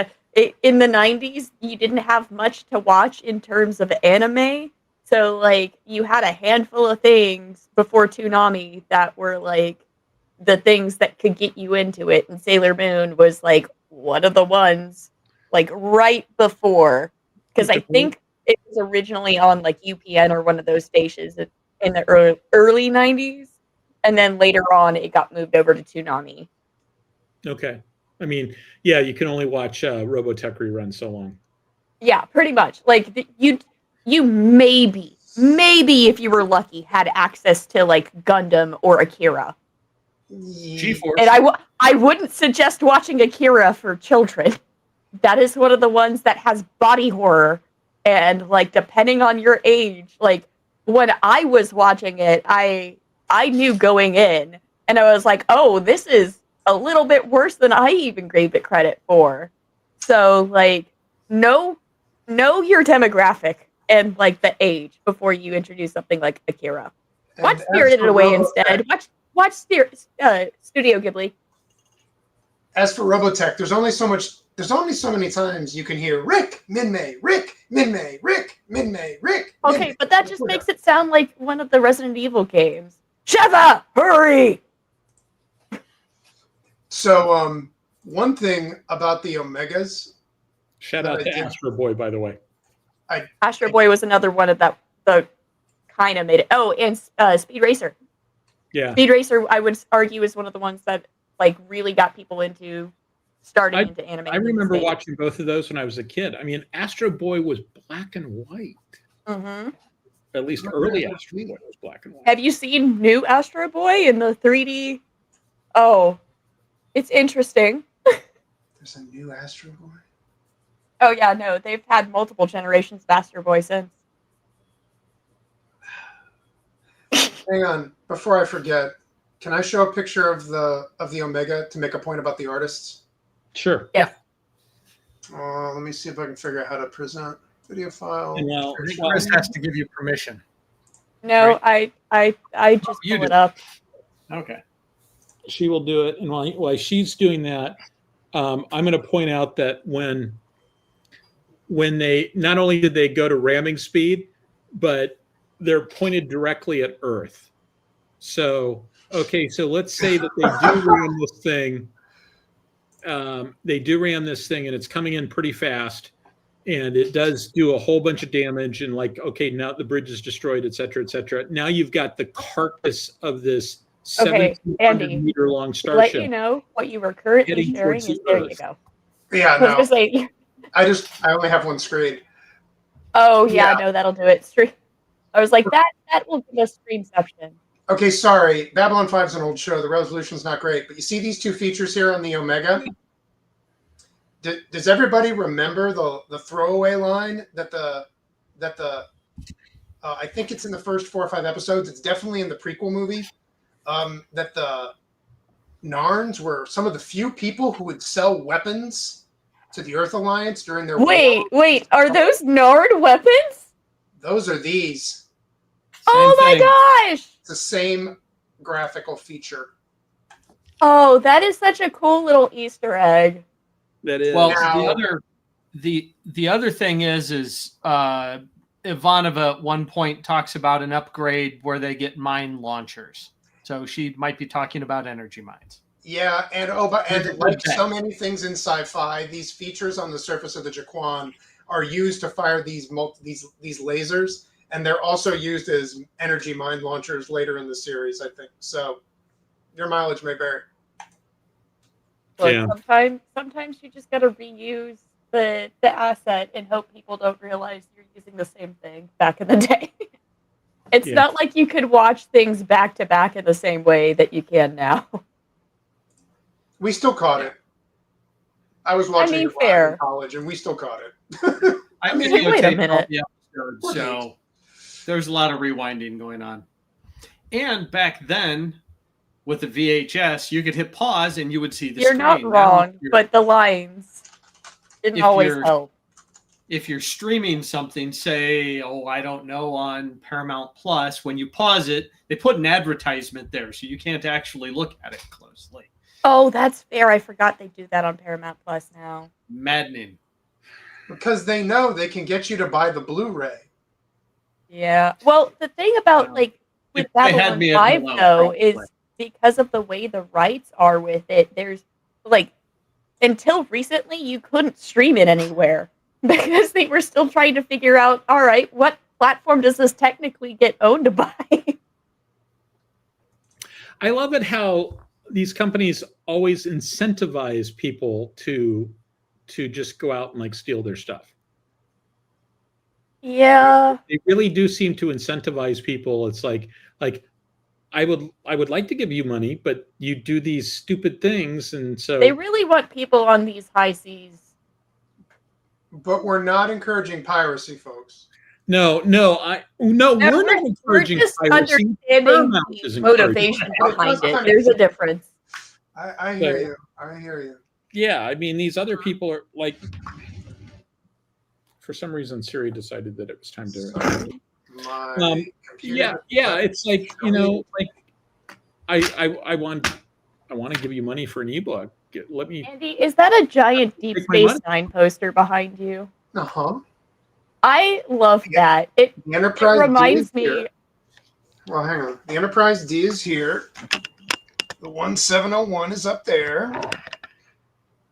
Speaker 4: in the 90s, you didn't have much to watch in terms of anime. So, like, you had a handful of things before Toonami that were, like, the things that could get you into it. And Sailor Moon was, like, one of the ones, like, right before. Because I think it was originally on, like, UPN or one of those stations in the early 90s. And then later on, it got moved over to Toonami.
Speaker 1: Okay. I mean, yeah, you can only watch Robotech reruns so long.
Speaker 4: Yeah, pretty much. Like, you maybe if you were lucky had access to like Gundam or Akira.
Speaker 1: G-Force.
Speaker 4: And I wouldn't suggest watching Akira for children. That is one of the ones that has body horror, and like depending on your age, like when I was watching it, I knew going in, and I was like, oh, this is a little bit worse than I even gave it credit for. So like know your demographic and like the age before you introduce something like Akira. Watch Spirited Away instead. Watch Studio Ghibli.
Speaker 2: As for Robotech, there's only so many times you can hear Rick, Minmay, Rick, Minmay, Rick, Minmay, Rick.
Speaker 4: Okay, but that just makes it sound like one of the Resident Evil games. Sheva, hurry!
Speaker 2: So, one thing about the Omegas.
Speaker 1: Shout out to Astro Boy, by the way.
Speaker 4: Astro Boy was another one of that kind of made it. Oh, and Speed Racer.
Speaker 1: Yeah.
Speaker 4: Speed Racer, I would argue, is one of the ones that like really got people into starting into anime.
Speaker 1: I remember watching both of those when I was a kid. I mean, Astro Boy was black and white.
Speaker 4: Mm-hmm.
Speaker 1: At least early Astro Boy was black and white.
Speaker 4: Have you seen new Astro Boy in the 3D? Oh, it's interesting.
Speaker 2: There's a new Astro Boy?
Speaker 4: Oh, yeah, no. They've had multiple generations of Astro Boy since.
Speaker 2: Hang on. Before I forget, can I show a picture of the Omega to make a point about the artists?
Speaker 1: Sure.
Speaker 4: Yeah.
Speaker 2: Let me see if I can figure out how to present video file.
Speaker 1: Now,
Speaker 3: Chris has to give you permission.
Speaker 4: No,
Speaker 3: right?
Speaker 4: I just pull it up.
Speaker 3: Okay.
Speaker 1: She will do it. And while she's doing that, I'm going to point out that when they not only did they go to ramming speed, but they're pointed directly at Earth. So, okay, so let's say that they do ram this thing. They do ram this thing, and it's coming in pretty fast, and it does do a whole bunch of damage. And like, okay, now the bridge is destroyed, et cetera, et cetera. Now you've got the carcass of this
Speaker 4: Okay,
Speaker 1: 1,700-meter long
Speaker 4: Let
Speaker 1: starship.
Speaker 4: you know what you were currently
Speaker 1: Heading
Speaker 4: sharing
Speaker 1: towards
Speaker 4: is
Speaker 1: the
Speaker 4: there
Speaker 1: Earth.
Speaker 4: you go.
Speaker 2: Yeah,
Speaker 4: I was gonna
Speaker 2: no.
Speaker 4: say,
Speaker 2: I only have one screen.
Speaker 4: oh yeah,
Speaker 2: Yeah.
Speaker 4: no, that'll do it. I was like, that will give us streamception.
Speaker 2: Okay, sorry. Babylon 5 is an old show. The resolution's not great. But you see these two features here on the Omega? Does everybody remember the throwaway line that I think it's in the first 4 or 5 episodes. It's definitely in the prequel movie. That the Narns were some of the few people who would sell weapons to the Earth Alliance during their war.
Speaker 4: Wait, are those Nard weapons?
Speaker 2: Those are these.
Speaker 4: Oh my gosh!
Speaker 2: It's the same graphical feature.
Speaker 4: Oh, that is such a cool little Easter egg.
Speaker 1: That is.
Speaker 3: Well,
Speaker 2: Now-
Speaker 3: the other thing is Ivanova at one point talks about an upgrade where they get mine launchers. So she might be talking about energy mines.
Speaker 2: Yeah, and like so many things in sci-fi, these features on the surface of the Jaquan are used to fire these lasers, and they're also used as energy mine launchers later in the series, I think. So your mileage may vary.
Speaker 4: Look,
Speaker 1: Yeah.
Speaker 4: sometimes you just gotta reuse the asset and hope people don't realize you're using the same thing back in the day. It's
Speaker 1: Yeah.
Speaker 4: not like you could watch things back to back in the same way that you can now.
Speaker 2: We still caught it. I was watching
Speaker 4: mean,
Speaker 2: it live
Speaker 4: fair.
Speaker 2: in college, and we still caught it.
Speaker 3: I
Speaker 2: mean,
Speaker 3: videotaped
Speaker 4: wait a
Speaker 3: all
Speaker 4: minute.
Speaker 3: the episodes, so there's a lot of rewinding going on. And back then, with the VHS, you could hit pause and you would see the
Speaker 4: You're
Speaker 3: screen.
Speaker 4: not
Speaker 3: Now,
Speaker 4: wrong, but the lines didn't
Speaker 3: if
Speaker 4: always
Speaker 3: you're-
Speaker 4: help.
Speaker 3: if you're streaming something, say, I don't know, on Paramount Plus, when you pause it, they put an advertisement there, so you can't actually look at it closely.
Speaker 4: Oh, that's fair. I forgot they do that on Paramount Plus now.
Speaker 3: Maddening.
Speaker 2: Because they know they can get you to buy the Blu-ray.
Speaker 4: Yeah. Well, the thing about with
Speaker 3: They had
Speaker 4: Babylon
Speaker 3: me at
Speaker 4: 5
Speaker 3: hello,
Speaker 4: though
Speaker 3: right?
Speaker 4: is because of the way the rights are with it, there's until recently you couldn't stream it anywhere because they were still trying to figure out, all right, what platform does this technically get owned by?
Speaker 1: I love it how these companies always incentivize people to just go out and steal their stuff.
Speaker 4: Yeah.
Speaker 1: They really do seem to incentivize people. It's like I would like to give you money, but you do these stupid things, and so
Speaker 4: They really want people on these high seas.
Speaker 2: But we're not encouraging piracy, folks.
Speaker 1: No, we're not encouraging
Speaker 4: We're just
Speaker 1: piracy.
Speaker 4: understanding
Speaker 1: Paramount is
Speaker 4: the
Speaker 1: encouraging
Speaker 4: motivation
Speaker 2: it.
Speaker 4: behind it. There's a difference.
Speaker 2: I hear you. I hear you.
Speaker 1: Yeah, I mean, these other people are for some reason, Siri decided that it was time to.
Speaker 2: My computer.
Speaker 1: Yeah, it's I want to give you money for an ebook. Let me.
Speaker 4: Andy, is that a giant Deep
Speaker 1: Take my
Speaker 4: Space
Speaker 1: money.
Speaker 4: Nine poster behind you?
Speaker 2: Uh-huh.
Speaker 4: I love that. It
Speaker 2: The Enterprise
Speaker 4: reminds
Speaker 2: D is
Speaker 4: me.
Speaker 2: here. Well, hang on. The Enterprise D is here. The 1701 is up there.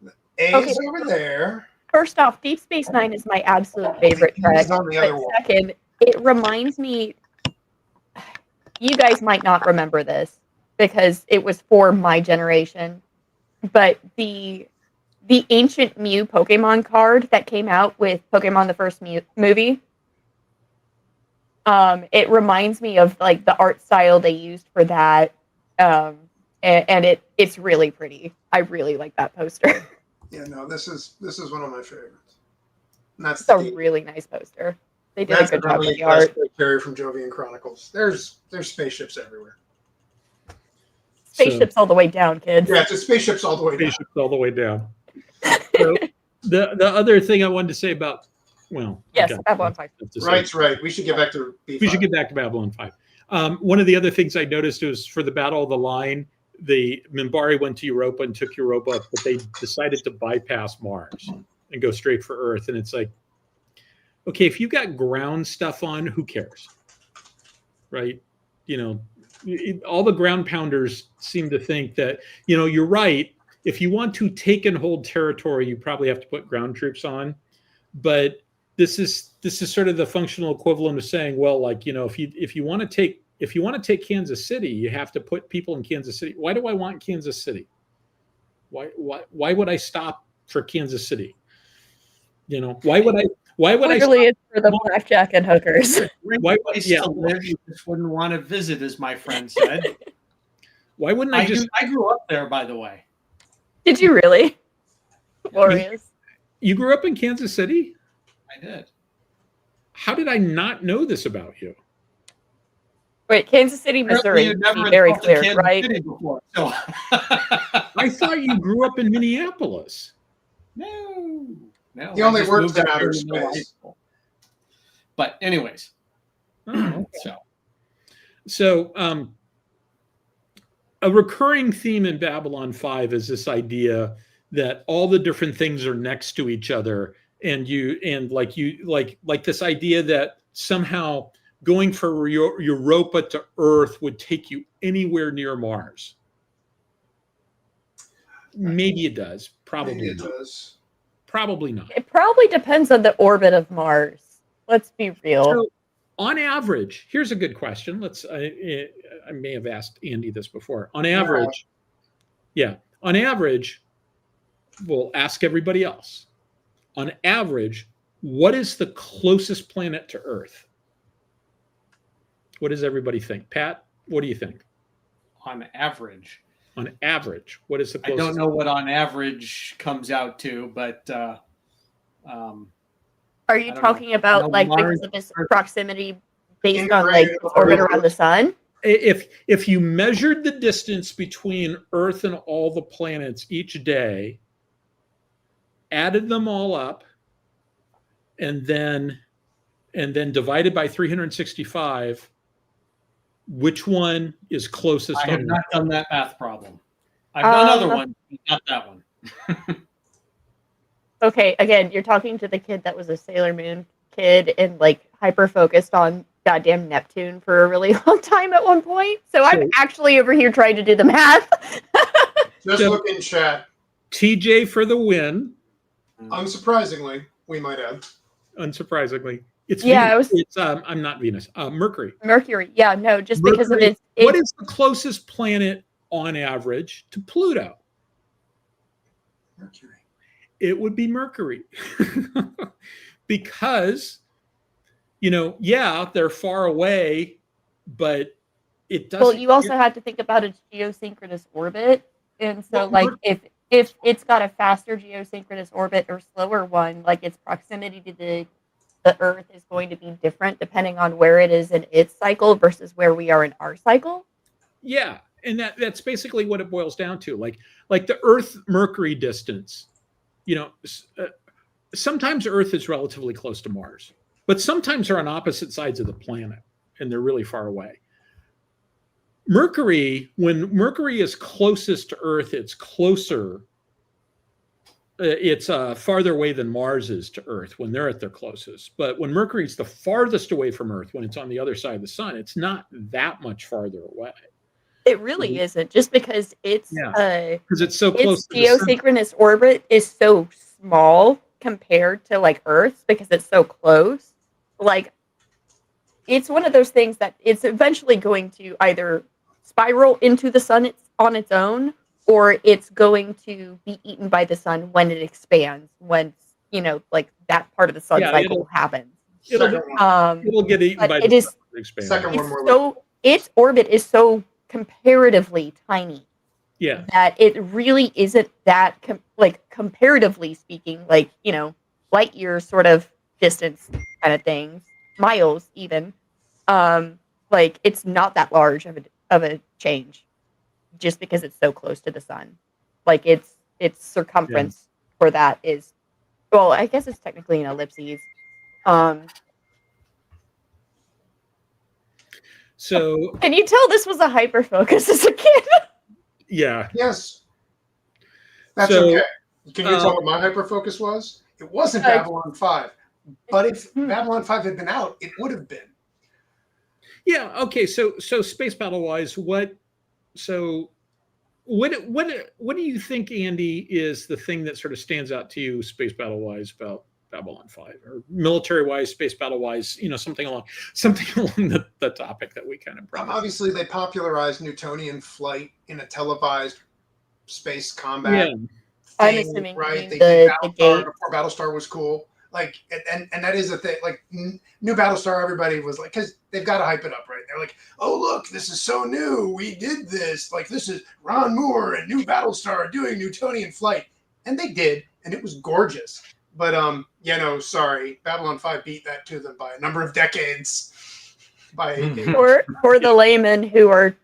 Speaker 2: The A is over there.
Speaker 4: First off, Deep Space Nine is my absolute favorite trek.
Speaker 2: It's on the other
Speaker 4: But
Speaker 2: wall.
Speaker 4: second, it reminds me. You guys might not remember this because it was for my generation, but the Ancient Mew Pokemon card that came out with Pokemon the first movie. It reminds me of the art style they used for that, and it's really pretty. I really like that poster.
Speaker 2: Yeah, no, this is one of my favorites. And that's
Speaker 4: It's a really nice poster. They did
Speaker 2: that's
Speaker 4: a good job
Speaker 2: really
Speaker 4: with the art.
Speaker 2: carry from Jovian Chronicles. There's spaceships everywhere.
Speaker 4: Spaceships all the way down, kids.
Speaker 2: Yeah, it's spaceships all the way down.
Speaker 1: Spaceships all the way down. So the other thing I wanted to say about
Speaker 4: Yes, Babylon 5.
Speaker 2: Right. We should get back to B5.
Speaker 1: We should get back to Babylon 5. One of the other things I noticed was for the Battle of the Line, the Minbari went to Europa and took Europa, but they decided to bypass Mars and go straight for Earth. And it's like, okay, if you got ground stuff on, who cares? Right? all the ground pounders seem to think that, you're right. If you want to take and hold territory, you probably have to put ground troops on. But this is sort of the functional equivalent of saying, well, like, if you want to take Kansas City, you have to put people in Kansas City. Why do I want Kansas City? Why would I stop for Kansas City? Why would I
Speaker 4: Literally, it's for the blackjack and hookers.
Speaker 3: Why would live? You just wouldn't want to visit, as my friend said.
Speaker 1: Why wouldn't I
Speaker 3: grew up there, by the way.
Speaker 4: Did you really? Glorious.
Speaker 1: You grew up in Kansas City?
Speaker 3: I did.
Speaker 1: How did I not know this about you?
Speaker 4: Wait, Kansas City, Missouri, to be very clear, right?
Speaker 3: Before, so.
Speaker 1: I thought you grew up in Minneapolis.
Speaker 3: No.
Speaker 2: He only worked in outer space.
Speaker 3: But anyways.
Speaker 1: So a recurring theme in Babylon 5 is this idea that all the different things are next to each other, and like this idea that somehow going from Europa to Earth would take you anywhere near Mars. Maybe it does. Probably it does. Probably not.
Speaker 4: It probably depends on the orbit of Mars. Let's be real.
Speaker 1: So, on average, here's a good question. I may have asked Andy this before. On average, on average, we'll ask everybody else. On average, what is the closest planet to Earth? What does everybody think? Pat, what do you think?
Speaker 3: On average.
Speaker 1: On average, what is the closest?
Speaker 3: I don't know what on average comes out to, but
Speaker 4: are you talking about like because of its proximity based on like orbit around the sun?
Speaker 1: If you measured the distance between Earth and all the planets each day, added them all up, and then divided by 365, which one is closest?
Speaker 3: I have not done that math problem. I've done other ones, but not that one.
Speaker 4: Okay, again, you're talking to the kid that was a Sailor Moon kid and like hyper focused on goddamn Neptune for a really long time at one point. So I'm actually over here trying to do the math.
Speaker 2: Just look in chat.
Speaker 1: TJ for the win.
Speaker 2: Unsurprisingly, we might add.
Speaker 1: Unsurprisingly. It's
Speaker 4: Venus.
Speaker 1: It's I'm not Venus. Mercury.
Speaker 4: Mercury. Yeah, no, just
Speaker 1: Mercury.
Speaker 4: Because of its.
Speaker 1: What is the closest planet on average to Pluto?
Speaker 2: Mercury.
Speaker 1: It would be Mercury. Because, they're far away, but it doesn't.
Speaker 4: Well, you also have to think about its geosynchronous orbit. And so, if it's got a faster geosynchronous orbit or slower one, like its proximity to the Earth is going to be different depending on where it is in its cycle versus where we are in our cycle.
Speaker 1: Yeah, and that's basically what it boils down to. Like the Earth-Mercury distance, sometimes Earth is relatively close to Mars, but sometimes they're on opposite sides of the planet and they're really far away. Mercury, when Mercury is closest to Earth, it's closer. It's farther away than Mars is to Earth when they're at their closest. But when Mercury's the farthest away from Earth, when it's on the other side of the sun, it's not that much farther away.
Speaker 4: It really isn't, just because it's
Speaker 1: because it's so close.
Speaker 4: Its geosynchronous orbit is so small compared to like Earth's because it's so close. Like, it's one of those things that it's eventually going to either spiral into the sun on its own, or it's going to be eaten by the sun when it expands, when like that part of the sun cycle happens.
Speaker 1: It'll get eaten by the sun.
Speaker 2: Second one more.
Speaker 4: So its orbit is so comparatively tiny.
Speaker 1: Yeah.
Speaker 4: That it really isn't that comparatively speaking, light years sort of distance kind of things, miles even. It's not that large of a change. Just because it's so close to the sun, like its circumference for that is, well, I guess it's technically an ellipses.
Speaker 1: So
Speaker 4: can you tell this was a hyper focus as a kid?
Speaker 1: Yeah.
Speaker 2: Yes. That's okay. Can you tell what my hyper focus was? It wasn't Babylon 5, but if Babylon 5 had been out, it would have been.
Speaker 1: Yeah. Okay. So space battle wise, what do you think, Andy, is the thing that sort of stands out to you space battle wise about Babylon 5, or military wise, space battle wise, something along the topic that we kind of brought up?
Speaker 2: Obviously, they popularized Newtonian flight in a televised space combat.
Speaker 1: Yeah.
Speaker 4: I'm
Speaker 2: thing,
Speaker 4: assuming
Speaker 2: right? They
Speaker 4: the
Speaker 2: did
Speaker 4: gate.
Speaker 2: Battlestar before Battlestar was cool. Like, and that is a thing. Like, new Battlestar, everybody was like, because they've got to hype it up, right? They're like, oh, look, this is so new. We did this. Like, this is Ron Moore and new Battlestar doing Newtonian flight. And they did, and it was gorgeous. But, sorry, Babylon 5 beat that to them by a number of decades.
Speaker 4: For the laymen who are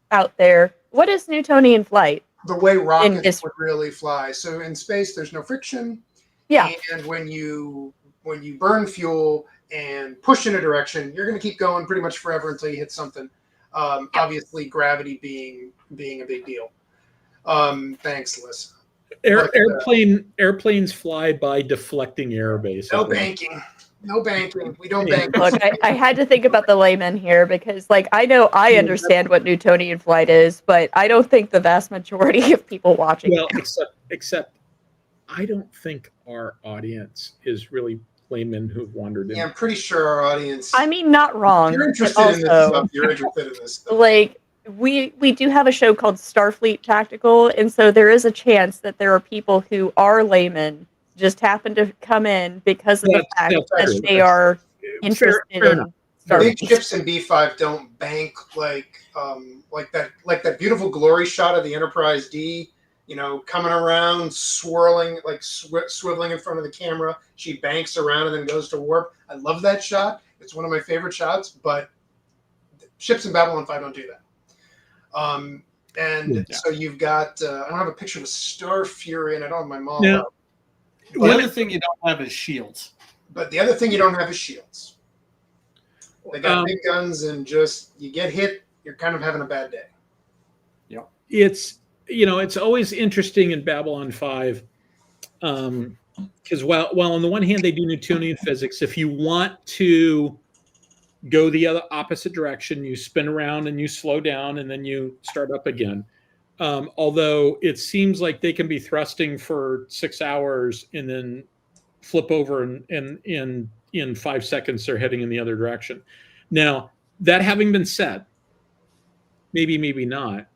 Speaker 4: out there, what is Newtonian flight?
Speaker 2: The way rockets would really fly. So in space, there's no friction.
Speaker 4: Yeah.
Speaker 2: And when you burn fuel and push in a direction, you're going to keep going pretty much forever until you hit something. Obviously, gravity being a big deal. Thanks, Liz.
Speaker 1: Airplanes fly by deflecting air, basically.
Speaker 2: No banking. We don't bank.
Speaker 4: Look, I had to think about the layman here because, I know I understand what Newtonian flight is, but I don't think the vast majority of people watching.
Speaker 1: Well, except I don't think our audience is really laymen who've wandered in.
Speaker 2: Yeah, I'm pretty sure our audience.
Speaker 4: I mean, not wrong.
Speaker 2: You're interested in this stuff. You're interested in this stuff.
Speaker 4: We do have a show called Starfleet Tactical, and so there is a chance that there are people who are laymen just happen to come in because of the fact that they are interested in Starfleet.
Speaker 2: Big ships in B5 don't bank like that beautiful glory shot of the Enterprise D, coming around, swirling, swiveling in front of the camera. She banks around and then goes to warp. I love that shot. It's one of my favorite shots, but ships in Babylon 5 don't do that. So you've got, I don't have a picture of a Star Fury, and I don't have my model.
Speaker 1: Yeah.
Speaker 3: The other thing you don't have is shields.
Speaker 2: But the other thing you don't have is shields. They got big guns, and just you get hit, you're kind of having a bad day.
Speaker 3: Yeah.
Speaker 1: It's always interesting in Babylon 5, because while on the one hand they do Newtonian physics, if you want to go the other opposite direction, you spin around and you slow down and then you start up again. Although it seems like they can be thrusting for 6 hours and then flip over and in 5 seconds they're heading in the other direction. Now, that having been said, maybe not.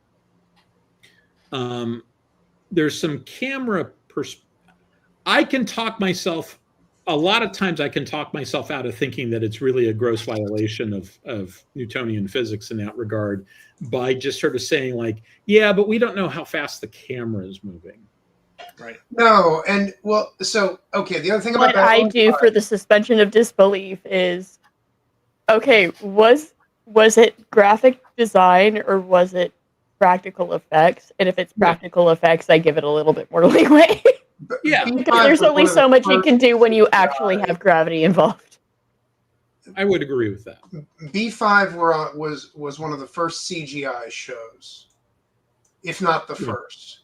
Speaker 1: There's some camera I can talk myself, a lot of times I can talk myself out of thinking that it's really a gross violation of Newtonian physics in that regard by just sort of saying yeah, but we don't know how fast the camera is moving.
Speaker 3: Right.
Speaker 2: No, and the other thing about
Speaker 4: what I do for the suspension of disbelief is, okay, was it graphic design or was it practical effects? And if it's practical effects, I give it a little bit more leeway.
Speaker 1: Yeah,
Speaker 4: because there's only so much you can do when you actually have gravity involved.
Speaker 1: I would agree with that.
Speaker 2: B5 was one of the first CGI shows, if not the first,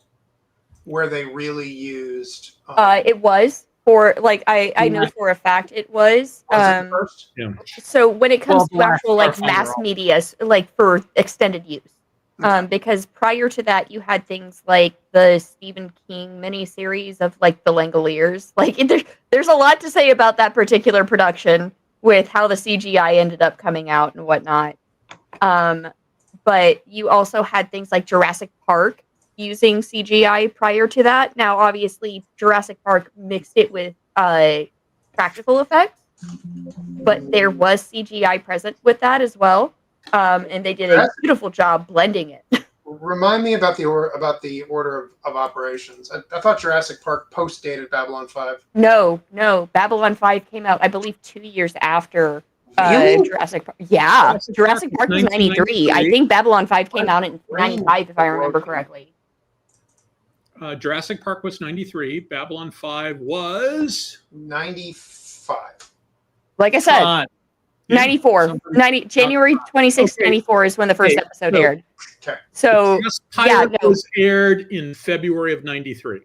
Speaker 2: where they really used.
Speaker 4: It was for I know for a fact it was.
Speaker 2: Was it the first?
Speaker 1: Yeah.
Speaker 4: So when it comes to actual mass media, for extended use. Because prior to that, you had things like the Stephen King miniseries of the Langoliers. There's a lot to say about that particular production with how the CGI ended up coming out and whatnot. But you also had things like Jurassic Park using CGI prior to that. Now, obviously, Jurassic Park mixed it with practical effects, but there was CGI present with that as well. And they did a beautiful job blending it.
Speaker 2: Remind me about the order of operations. I thought Jurassic Park post-dated Babylon 5.
Speaker 4: No. Babylon 5 came out, I believe, 2 years after Jurassic Park. Yeah, Jurassic Park was 93. I think Babylon 5 came out in 95, if I remember correctly.
Speaker 1: Jurassic Park was 93. Babylon 5 was
Speaker 2: 95.
Speaker 4: Like I said, 94. January 26th, 94 is when the first episode aired.
Speaker 2: Okay.
Speaker 4: So,
Speaker 1: was aired in February of 93.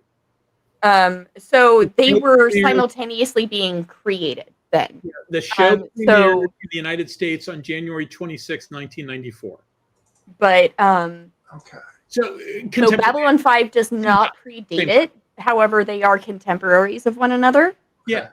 Speaker 4: So they were simultaneously being created. then.
Speaker 1: The show
Speaker 4: So-
Speaker 1: premiered in the United States on January 26, 1994.
Speaker 4: But
Speaker 2: Okay.
Speaker 1: So,
Speaker 4: so Babylon 5 does not predate it. However, they are contemporaries of one another.
Speaker 1: yeah,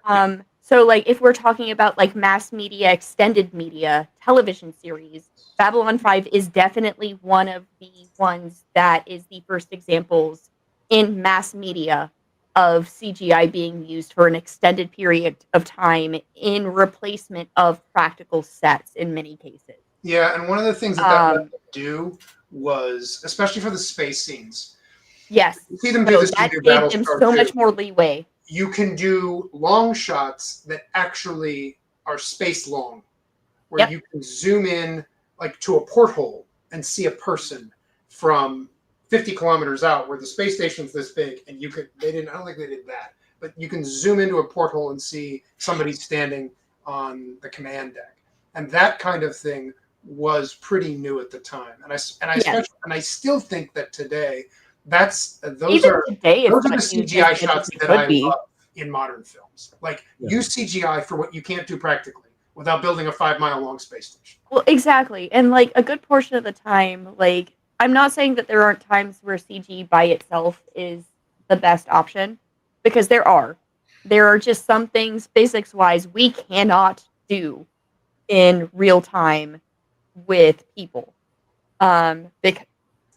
Speaker 4: So like if we're talking about like mass media, extended media, television series, Babylon 5 is definitely one of the ones that is the first examples in mass media of CGI being used for an extended period of time in replacement of practical sets in many cases.
Speaker 2: Yeah, and one of the things that let them do was, especially for the space scenes,
Speaker 4: Yes.
Speaker 2: you see them do
Speaker 4: So
Speaker 2: this in
Speaker 4: that
Speaker 2: new
Speaker 4: gave them
Speaker 2: Battlestar
Speaker 4: so
Speaker 2: 2.
Speaker 4: much more leeway.
Speaker 2: You can do long shots that actually are space long, where
Speaker 4: Yep.
Speaker 2: you can zoom in like to a porthole and see a person from 50 kilometers out, where the space station's this big, and I don't think they did that, but you can zoom into a porthole and see somebody standing on the command deck, and that kind of thing was pretty new at the time. And I still think that today, those
Speaker 4: Even
Speaker 2: are
Speaker 4: today, it's
Speaker 2: those are the
Speaker 4: not used
Speaker 2: CGI
Speaker 4: as much as
Speaker 2: shots
Speaker 4: it
Speaker 2: that
Speaker 4: could
Speaker 2: I
Speaker 4: be.
Speaker 2: love in modern films. Like,
Speaker 1: Yeah.
Speaker 2: use CGI for what you can't do practically without building a 5-mile long space station.
Speaker 4: Well, exactly. And like a good portion of the time, like I'm not saying that there aren't times where CG by itself is the best option, because there are. There are just some things physics wise we cannot do in real time with people.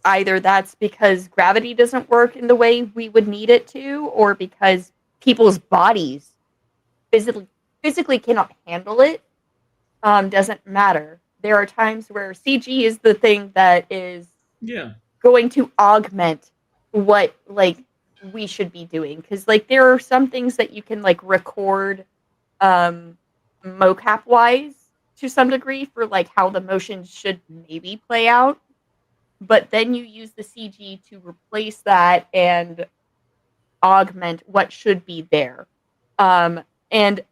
Speaker 4: Either that's because gravity doesn't work in the way we would need it to, or because people's bodies physically cannot handle it. Doesn't matter. There are times where CG is the thing that is
Speaker 1: yeah.
Speaker 4: going to augment what like we should be doing, because like there are some things that you can like record mocap wise to some degree for like how the motion should maybe play out, but then you use the CG to replace that and augment what should be there. And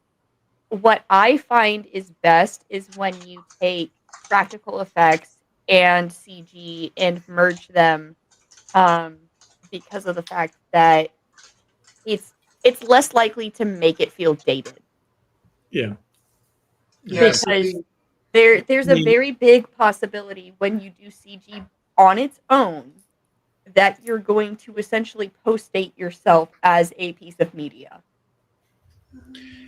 Speaker 4: what I find is best is when you take practical effects and CG and merge them, because of the fact that it's less likely to make it feel dated.
Speaker 1: Yeah.
Speaker 2: Yeah,
Speaker 4: Because
Speaker 2: so
Speaker 4: there's
Speaker 1: I
Speaker 4: a
Speaker 1: mean-
Speaker 4: very big possibility when you do CG on its own that you're going to essentially post-date yourself as a piece of media.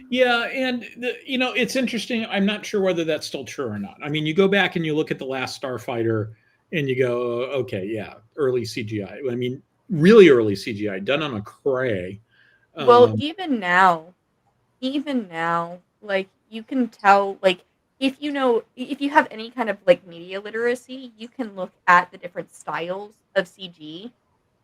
Speaker 1: Yeah, and it's interesting. I'm not sure whether that's still true or not. I mean, you go back and you look at the last Starfighter, and you go, okay, yeah, early CGI. I mean, really early CGI done on a Cray.
Speaker 4: Well, even now, like you can tell, like if you have any kind of like media literacy, you can look at the different styles of CG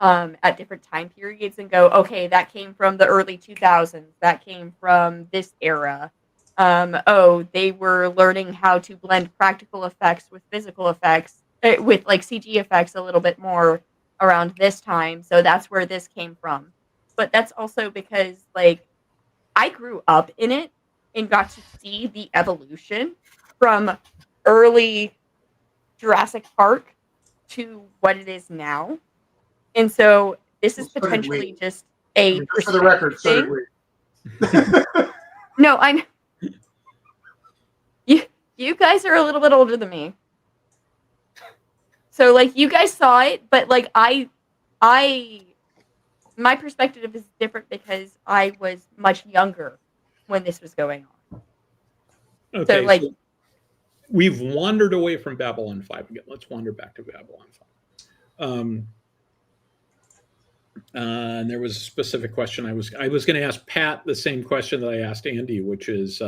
Speaker 4: at different time periods and go, okay, that came from the early 2000s, that came from this era. Oh, they were learning how to blend practical effects with physical effects, with like CG effects a little bit more around this time, so that's where this came from. But that's also because like I grew up in it and got to see the evolution from early Jurassic Park to what it is now. And so this is
Speaker 2: So did we.
Speaker 4: potentially just a
Speaker 2: just for the record, so did
Speaker 4: perspective
Speaker 2: we.
Speaker 4: thing. No, I'm you guys are a little bit older than me. So like you guys saw it, but like I my perspective is different because I was much younger when this was going on.
Speaker 1: okay,
Speaker 4: So like
Speaker 1: we've wandered away from Babylon 5 again. Let's wander back to Babylon 5. And there was a specific question I was going to ask Pat the same question that I asked Andy, which is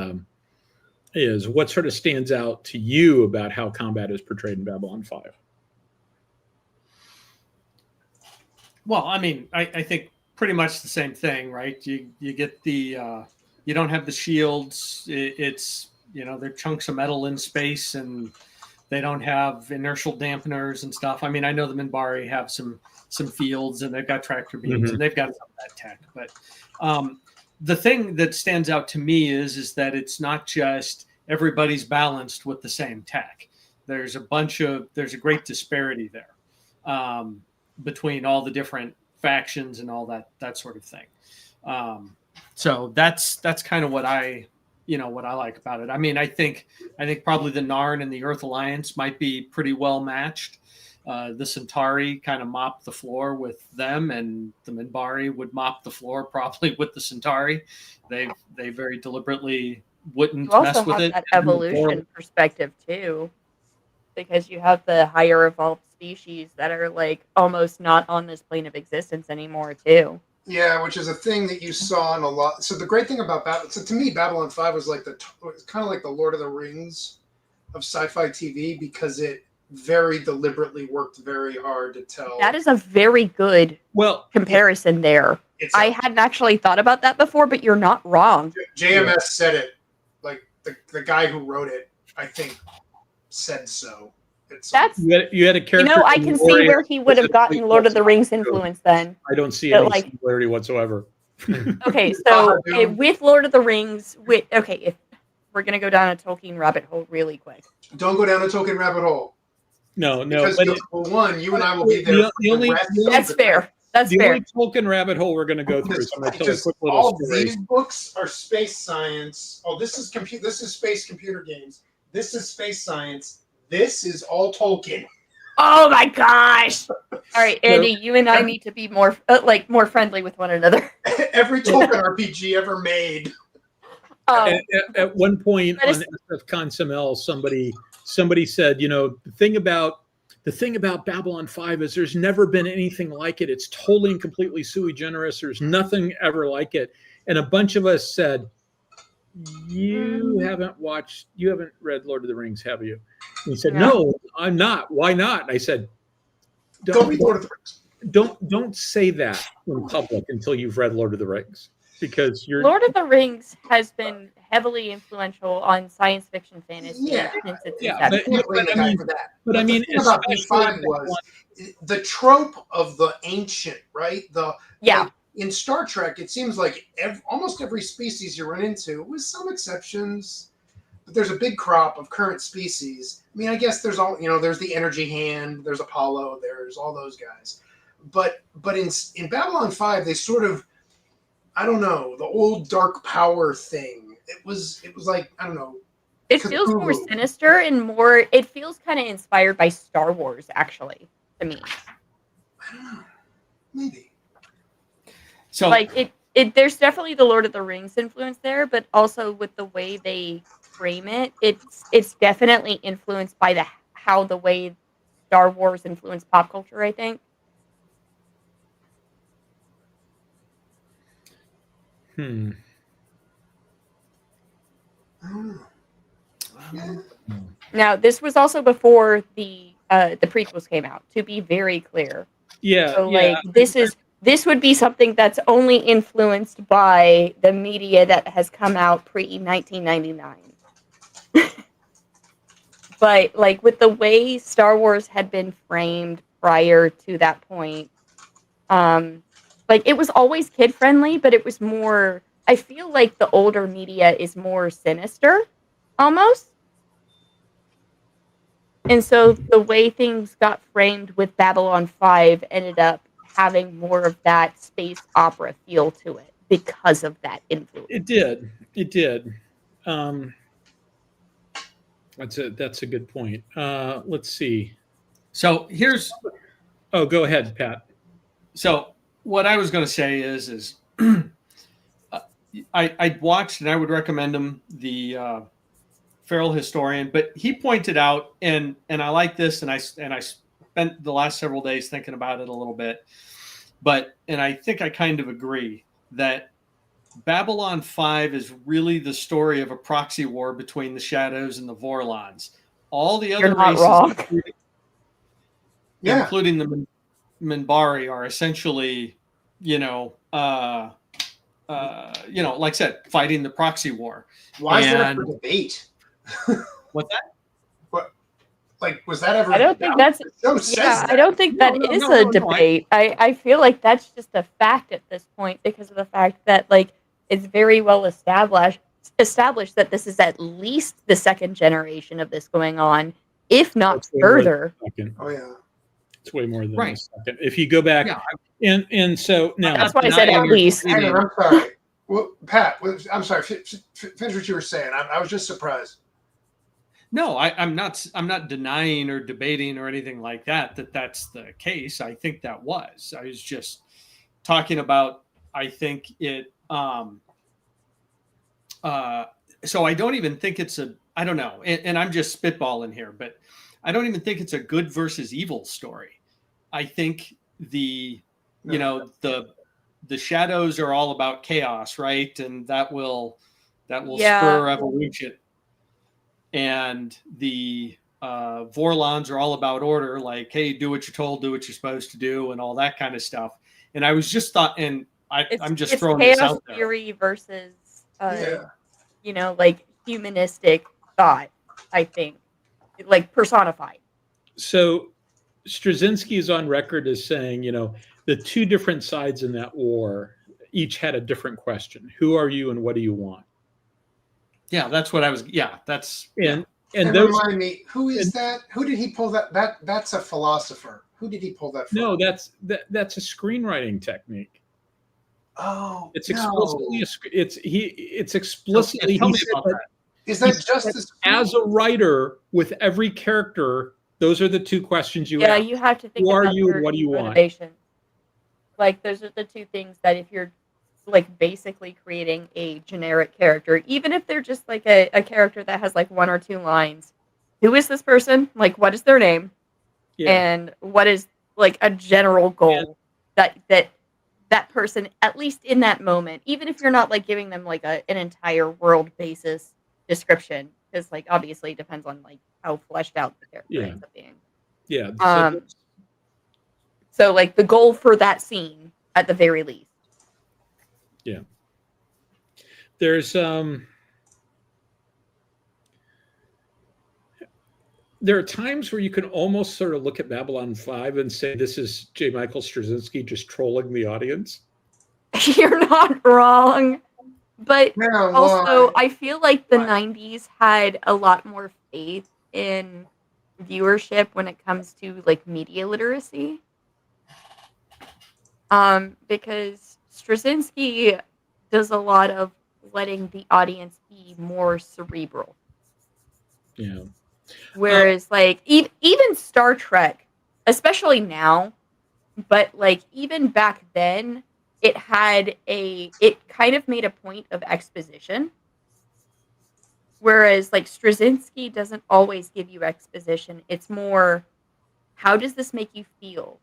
Speaker 1: what sort of stands out to you about how combat is portrayed in Babylon 5?
Speaker 3: Well, I mean, I think pretty much the same thing, right? You get the you don't have the shields. It's they're chunks of metal in space, and they don't have inertial dampeners and stuff. I mean, I know the Minbari have some fields, and they've got tractor beams, and they've got some of that tech. But the thing that stands out to me is that it's not just everybody's balanced with the same tech. There's a great disparity there. Between all the different factions and all that sort of thing. So that's kind of what I what I like about it. I mean, I think probably the Narn and the Earth Alliance might be pretty well matched. The Centauri kind of mop the floor with them, and the Minbari would mop the floor probably with the Centauri. They very deliberately wouldn't
Speaker 4: You also
Speaker 3: mess with
Speaker 4: have
Speaker 3: it.
Speaker 4: that evolution perspective too, because you have the higher evolved species that are like almost not on this plane of existence anymore too.
Speaker 2: Yeah, which is a thing that you saw in a lot. So the great thing about so to me, Babylon 5 was like it's kind of like the Lord of the Rings of sci-fi TV, because it very deliberately worked very hard to tell.
Speaker 4: That is a very good comparison there. I hadn't actually thought about that before, but you're not wrong.
Speaker 2: JMS said it. Like the guy who wrote it, I think, said so.
Speaker 4: That's
Speaker 1: you had a character.
Speaker 4: I can see where he would have gotten Lord of the Rings influence then.
Speaker 1: I don't see any similarity whatsoever.
Speaker 4: Okay, so with Lord of the Rings, if we're gonna go down a Tolkien rabbit hole really quick.
Speaker 2: Don't go down a Tolkien rabbit hole.
Speaker 1: No.
Speaker 2: Because you and I will be there.
Speaker 4: That's fair. That's
Speaker 1: the
Speaker 4: fair.
Speaker 1: only Tolkien rabbit hole we're going to go through is I'm going to tell a quick little
Speaker 2: all
Speaker 1: story.
Speaker 2: These books are space science. Oh, this is space computer games. This is space science. This is all Tolkien.
Speaker 4: Oh my gosh! All right, Andy, you and I need to be more friendly with one another.
Speaker 2: Every Tolkien RPG ever made.
Speaker 1: At one point on SF ConSML, somebody said, the thing about Babylon 5 is there's never been anything like it. It's totally and completely sui generis. There's nothing ever like it. And a bunch of us said, you haven't read Lord of the Rings, have you? And he said, no, I'm not. Why not? And I said,
Speaker 2: don't read Lord of the Rings.
Speaker 1: Don't say that in public until you've read Lord of the Rings. Because
Speaker 4: Lord of the Rings has been heavily influential on science fiction fantasy since its inception.
Speaker 1: But I mean,
Speaker 2: about B5 was the trope of the ancient, right? In Star Trek, it seems like almost every species you run into, with some exceptions, but there's a big crop of current species. I mean, I guess there's there's the Energy Hand, there's Apollo, there's all those guys. But in Babylon 5, they sort of, I don't know, the old dark power thing. It was like, I don't know.
Speaker 4: It feels more sinister and more. It feels kind of inspired by Star Wars, actually, to me.
Speaker 2: I don't know. Maybe.
Speaker 3: So,
Speaker 4: there's definitely the Lord of the Rings influence there, but also with the way they frame it, it's definitely influenced by how the way Star Wars influenced pop culture, I think. Now, this was also before the prequels came out, to be very clear.
Speaker 1: Yeah.
Speaker 4: So, this would be something that's only influenced by the media that has come out pre-1999. But, with the way Star Wars had been framed prior to that point, it was always kid-friendly, but it was more... I feel like the older media is more sinister, almost. And so the way things got framed with Babylon 5 ended up having more of that space opera feel to it because of that influence.
Speaker 1: It did. That's a good point. Let's see.
Speaker 3: So here's...
Speaker 1: Oh, go ahead, Pat.
Speaker 3: So what I was going to say is I watched, and I would recommend him, the Feral Historian, but he pointed out, and I like this, and I spent the last several days thinking about it a little bit, and I think I kind of agree that Babylon 5 is really the story of a proxy war between the Shadows and the Vorlons. All the other races, including the Minbari, are essentially, like I said, fighting the proxy war.
Speaker 2: Why is that for debate?
Speaker 3: What's that?
Speaker 2: What? Was that ever?
Speaker 4: I don't think that's. I don't think that is a debate. I feel like that's just a fact at this point because of the fact that it's very well established that this is at least the second generation of this going on, if not further.
Speaker 2: Oh yeah,
Speaker 1: it's way more than a second. If you go back, and so now
Speaker 4: that's why I said at least.
Speaker 2: I'm sorry. Well, Pat, I'm sorry. Finish what you were saying. I was just surprised.
Speaker 3: No, I'm not. I'm not denying or debating or anything like that. That's the case. I think that was. I was just talking about. I think it. So I don't even think it's a. I don't know, and I'm just spitballing here, but I don't even think it's a good versus evil story. I think the shadows are all about chaos, right? And that will spur evolution. And the Vorlons are all about order, like, hey, do what you're told, do what you're supposed to do, and all that kind of stuff. And I was just thought, and I'm just throwing this out there.
Speaker 4: Theory versus, like humanistic thought, I think, like personified.
Speaker 1: So Straczynski is on record as saying, the two different sides in that war each had a different question. Who are you and what do you want?
Speaker 3: Yeah, that's what I was. Yeah, that's
Speaker 1: and
Speaker 2: those, remind me, who is that? Who did he pull that? That's a philosopher. Who did he pull that from?
Speaker 1: No, that's a screenwriting technique.
Speaker 2: Oh,
Speaker 1: it's explicitly it's explicitly.
Speaker 3: Tell me about that.
Speaker 2: Is that just
Speaker 1: as a writer with every character? Those are the two questions you ask.
Speaker 4: Yeah, you have to think.
Speaker 1: Who
Speaker 4: about
Speaker 1: are you and what do you want?
Speaker 4: Like those are the two things that if you're like basically creating a generic character, even if they're just like a character that has like one or two lines. Who is this person? Like, what is their name? Yeah. And what is like a general goal that person, at least in that moment, even if you're not like giving them like an entire world basis description, because like obviously it depends on like how fleshed out the character ends up being.
Speaker 1: Yeah.
Speaker 4: So like the goal for that scene at the very least.
Speaker 1: Yeah. There's there are times where you can almost sort of look at Babylon 5 and say this is J. Michael Straczynski just trolling the audience.
Speaker 4: You're not wrong. But also I feel like the 90s had a lot more faith in viewership when it comes to like media literacy. Because Straczynski does a lot of letting the audience be more cerebral.
Speaker 1: Yeah.
Speaker 4: Whereas, like, even Star Trek, especially now, but like even back then, it kind of made a point of exposition. Whereas, like, Straczynski doesn't always give you exposition. It's more, how does this make you feel?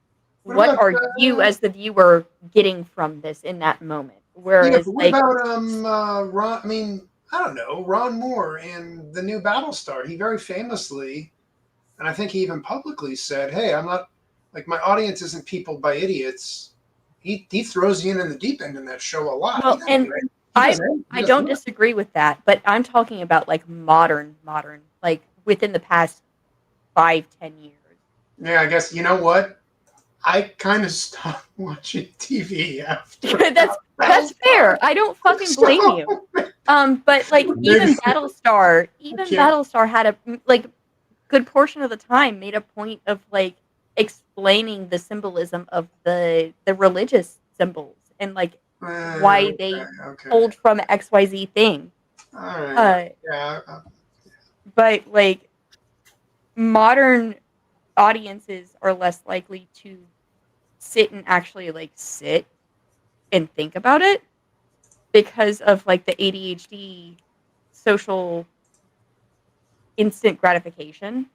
Speaker 4: What are you as the viewer getting from this in that moment? Whereas,
Speaker 2: what about Ron? I mean, I don't know, Ron Moore in the new Battlestar. He very famously, and I think he even publicly said, "Hey, I'm not like my audience isn't peopled by idiots." He throws you in the deep end in that show a lot.
Speaker 4: Well, and I don't disagree with that, but I'm talking about like modern, like within the past 5-10 years.
Speaker 2: Yeah, I guess you know what. I kind of stopped watching TV after.
Speaker 4: that's fair. I don't fucking blame you. But like even Battlestar had a like good portion of the time made a point of like explaining the symbolism of the religious symbols and like why they pulled from XYZ thing.
Speaker 2: All right.
Speaker 4: But like modern audiences are less likely to sit and think about it because of like the ADHD social instant gratification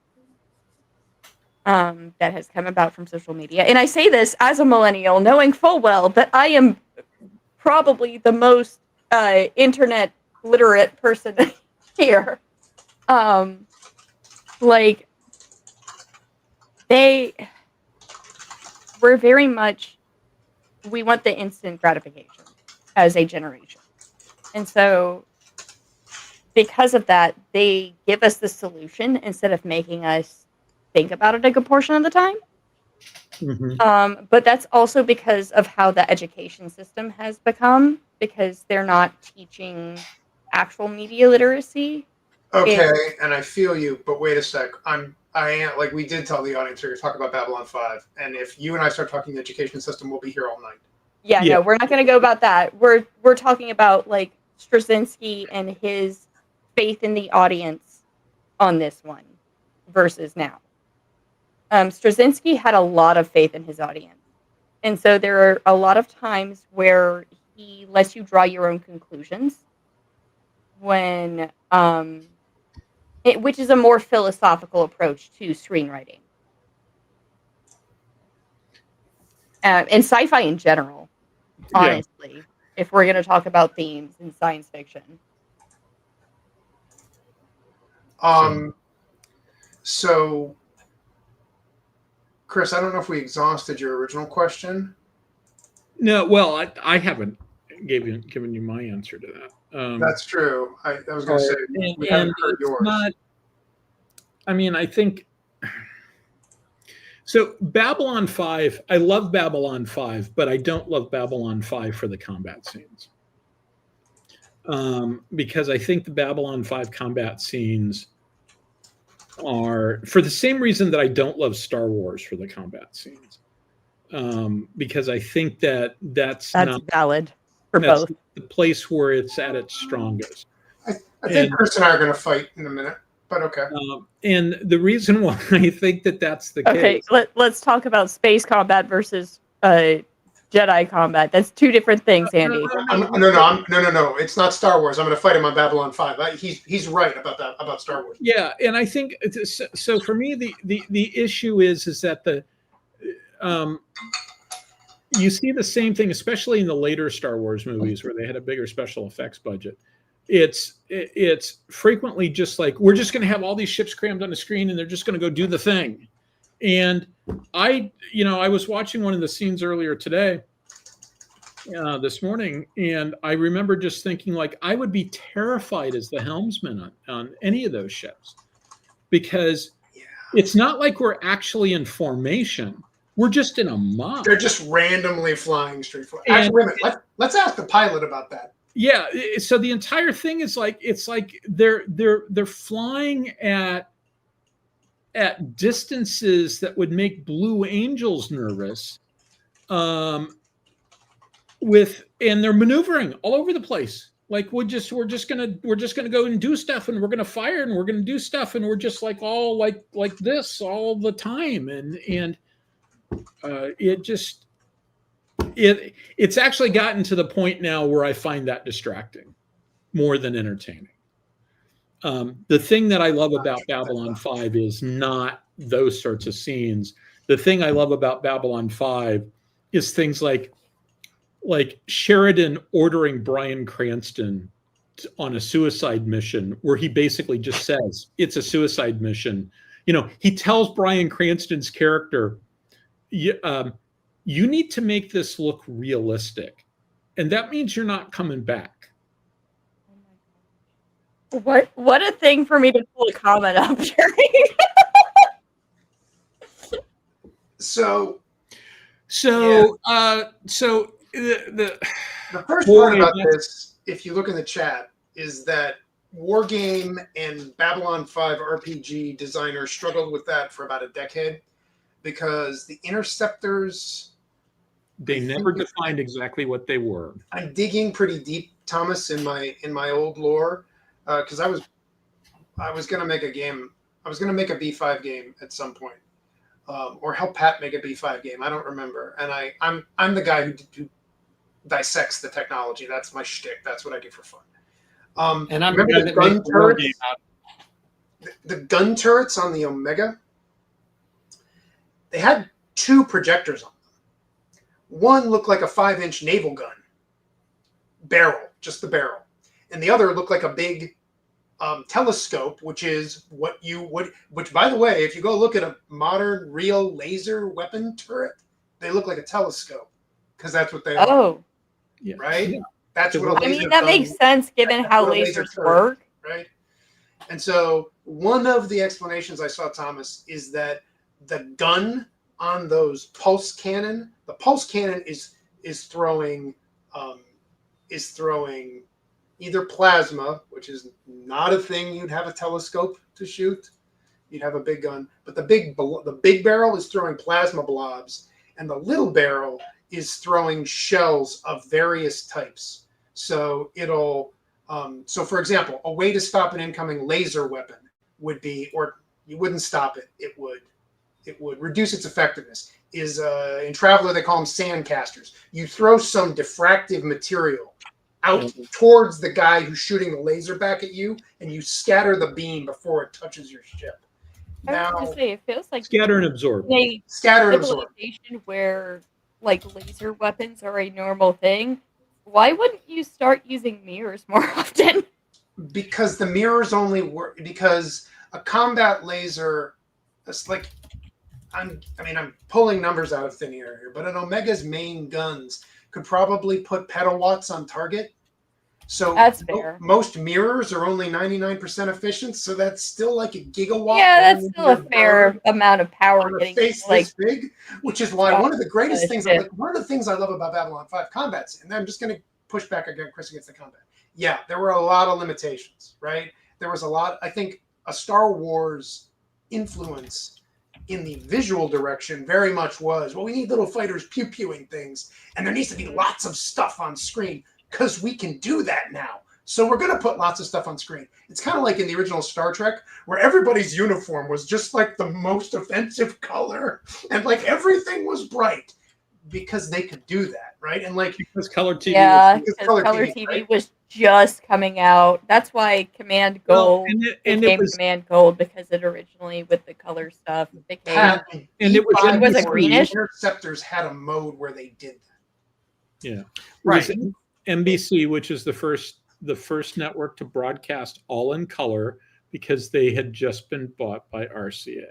Speaker 4: that has come about from social media. And I say this as a millennial, knowing full well that I am probably the most internet literate person here. Like we're very much, we want the instant gratification as a generation. And so because of that, they give us the solution instead of making us think about it a good portion of the time. Mm-hmm. But that's also because of how the education system has become, because they're not teaching actual media literacy.
Speaker 2: Okay, and I feel you, but wait a sec. I am, like we did tell the audience, we're going to talk about Babylon 5, and if you and I start talking the education system, we'll be here all night.
Speaker 4: Yeah,
Speaker 1: Yeah.
Speaker 4: no, we're not going to go about that. We're talking about like Straczynski and his faith in the audience on this one versus now. Straczynski had a lot of faith in his audience. And so there are a lot of times where he lets you draw your own conclusions when which is a more philosophical approach to screenwriting. And sci-fi in general, honestly, if we're going to talk about themes in science fiction.
Speaker 2: So, Chris, I don't know if we exhausted your original question.
Speaker 1: No, well, I haven't given you my answer to that.
Speaker 2: That's true. I was going to say we haven't heard yours.
Speaker 1: Not, I mean, I think so. Babylon 5. I love Babylon 5, but I don't love Babylon 5 for the combat scenes. Because I think the Babylon 5 combat scenes are, for the same reason that I don't love Star Wars for the combat scenes. Because I think that's not
Speaker 4: valid for both.
Speaker 1: The place where it's at its strongest.
Speaker 2: I think Chris and I are going to fight in a minute, but okay.
Speaker 1: And the reason why I think that's the case.
Speaker 4: Okay, let's talk about space combat versus Jedi combat. That's two different things, Andy.
Speaker 2: No. It's not Star Wars. I'm going to fight him on Babylon 5. He's right about that, about Star Wars.
Speaker 1: Yeah, and I think so. For me, the issue is that you see the same thing, especially in the later Star Wars movies where they had a bigger special effects budget. It's frequently just like, we're just going to have all these ships crammed on the screen and they're just going to go do the thing. And I was watching one of the scenes earlier today, this morning, and I remember just thinking, like, I would be terrified as the helmsman on any of those ships, because it's not like we're actually in formation. We're just in a mob.
Speaker 2: They're just randomly flying straight forward. Actually, wait a minute. Let's ask the pilot about that.
Speaker 1: Yeah. So the entire thing is like, it's like they're flying at distances that would make Blue Angels nervous. And they're maneuvering all over the place. Like we're just gonna go and do stuff, and we're gonna fire, and we're gonna do stuff, and we're just like all like this all the time, and it's actually gotten to the point now where I find that distracting more than entertaining. The thing that I love about Babylon 5 is not those sorts of scenes. The thing I love about Babylon 5 is things like Sheridan ordering Bryan Cranston on a suicide mission, where he basically just says it's a suicide mission. He tells Bryan Cranston's character, you need to make this look realistic, and that means you're not coming back.
Speaker 4: What a thing for me to pull a comment up during.
Speaker 2: So
Speaker 1: the
Speaker 2: first part about this, if you look in the chat, is that Wargame and Babylon 5 RPG designers struggled with that for about a decade, because the interceptors,
Speaker 1: they never defined exactly what they were.
Speaker 2: I'm digging pretty deep, Thomas, in my old lore, because I was going to make a game. I was going to make a B5 game at some point, or help Pat make a B5 game. I don't remember. And I'm the guy who dissects the technology. That's my shtick. That's what I do for fun.
Speaker 3: And I'm
Speaker 2: remember
Speaker 3: the
Speaker 2: the gun turrets. The
Speaker 3: Game
Speaker 2: gun turrets on the Omega. They had two projectors on them. One looked like a 5-inch naval gun barrel, just the barrel, and the other looked like a big telescope, which is which, by the way, if you go look at a modern real laser weapon turret, they look like a telescope, because that's what they are.
Speaker 4: Oh,
Speaker 1: Yeah.
Speaker 2: Right?
Speaker 1: Yeah.
Speaker 2: That's what a laser
Speaker 4: that
Speaker 2: gun
Speaker 4: makes sense given how lasers work.
Speaker 2: Right? And so one of the explanations I saw, Thomas, is that the gun on those pulse cannon, the pulse cannon is throwing either plasma, which is not a thing you'd have a telescope to shoot. You'd have a big gun, but the big barrel is throwing plasma blobs, and the little barrel is throwing shells of various types. So it'll, so for example, a way to stop an incoming laser weapon would be, or you wouldn't stop it, it would reduce its effectiveness, is in Traveler, they call them sandcasters. You throw some diffractive material out towards the guy who's shooting the laser back at you, and you scatter the beam before it touches your ship.
Speaker 4: I was gonna say, it feels like
Speaker 1: Scatter and absorb.
Speaker 4: a
Speaker 2: Scatter and absorb.
Speaker 4: civilization where like laser weapons are a normal thing. Why wouldn't you start using mirrors more often?
Speaker 2: Because the mirrors only work, because a combat laser, it's like, I'm pulling numbers out of thin air here, but an Omega's main guns could probably put petawatts on target. So
Speaker 4: That's fair.
Speaker 2: Most mirrors are only 99% efficient, so that's still like a gigawatt.
Speaker 4: Yeah, that's still a fair amount of power
Speaker 2: on a
Speaker 4: getting
Speaker 2: face
Speaker 4: like
Speaker 2: this big, which is why one of the greatest things, one of the things I love about Babylon 5 combats, and I'm just going to push back again, Chris, against the combat. Yeah, there were a lot of limitations, right? There was a lot, I think a Star Wars influence in the visual direction very much was, well, we need little fighters pew-pewing things, and there needs to be lots of stuff on screen because we can do that now. So we're going to put lots of stuff on screen. It's kind of like in the original Star Trek, where everybody's uniform was just like the most offensive color, and like everything was bright because they could do that, right? And like
Speaker 1: because color TV,
Speaker 4: yeah, because color TV right? was just coming out. That's why Command Gold became Command Gold, because it originally with the color stuff became.
Speaker 2: And it
Speaker 4: was a greenish.
Speaker 2: Interceptors had a mode where they did that.
Speaker 1: Yeah,
Speaker 3: right.
Speaker 1: NBC, which is the first network to broadcast all in color, because they had just been bought by RCA.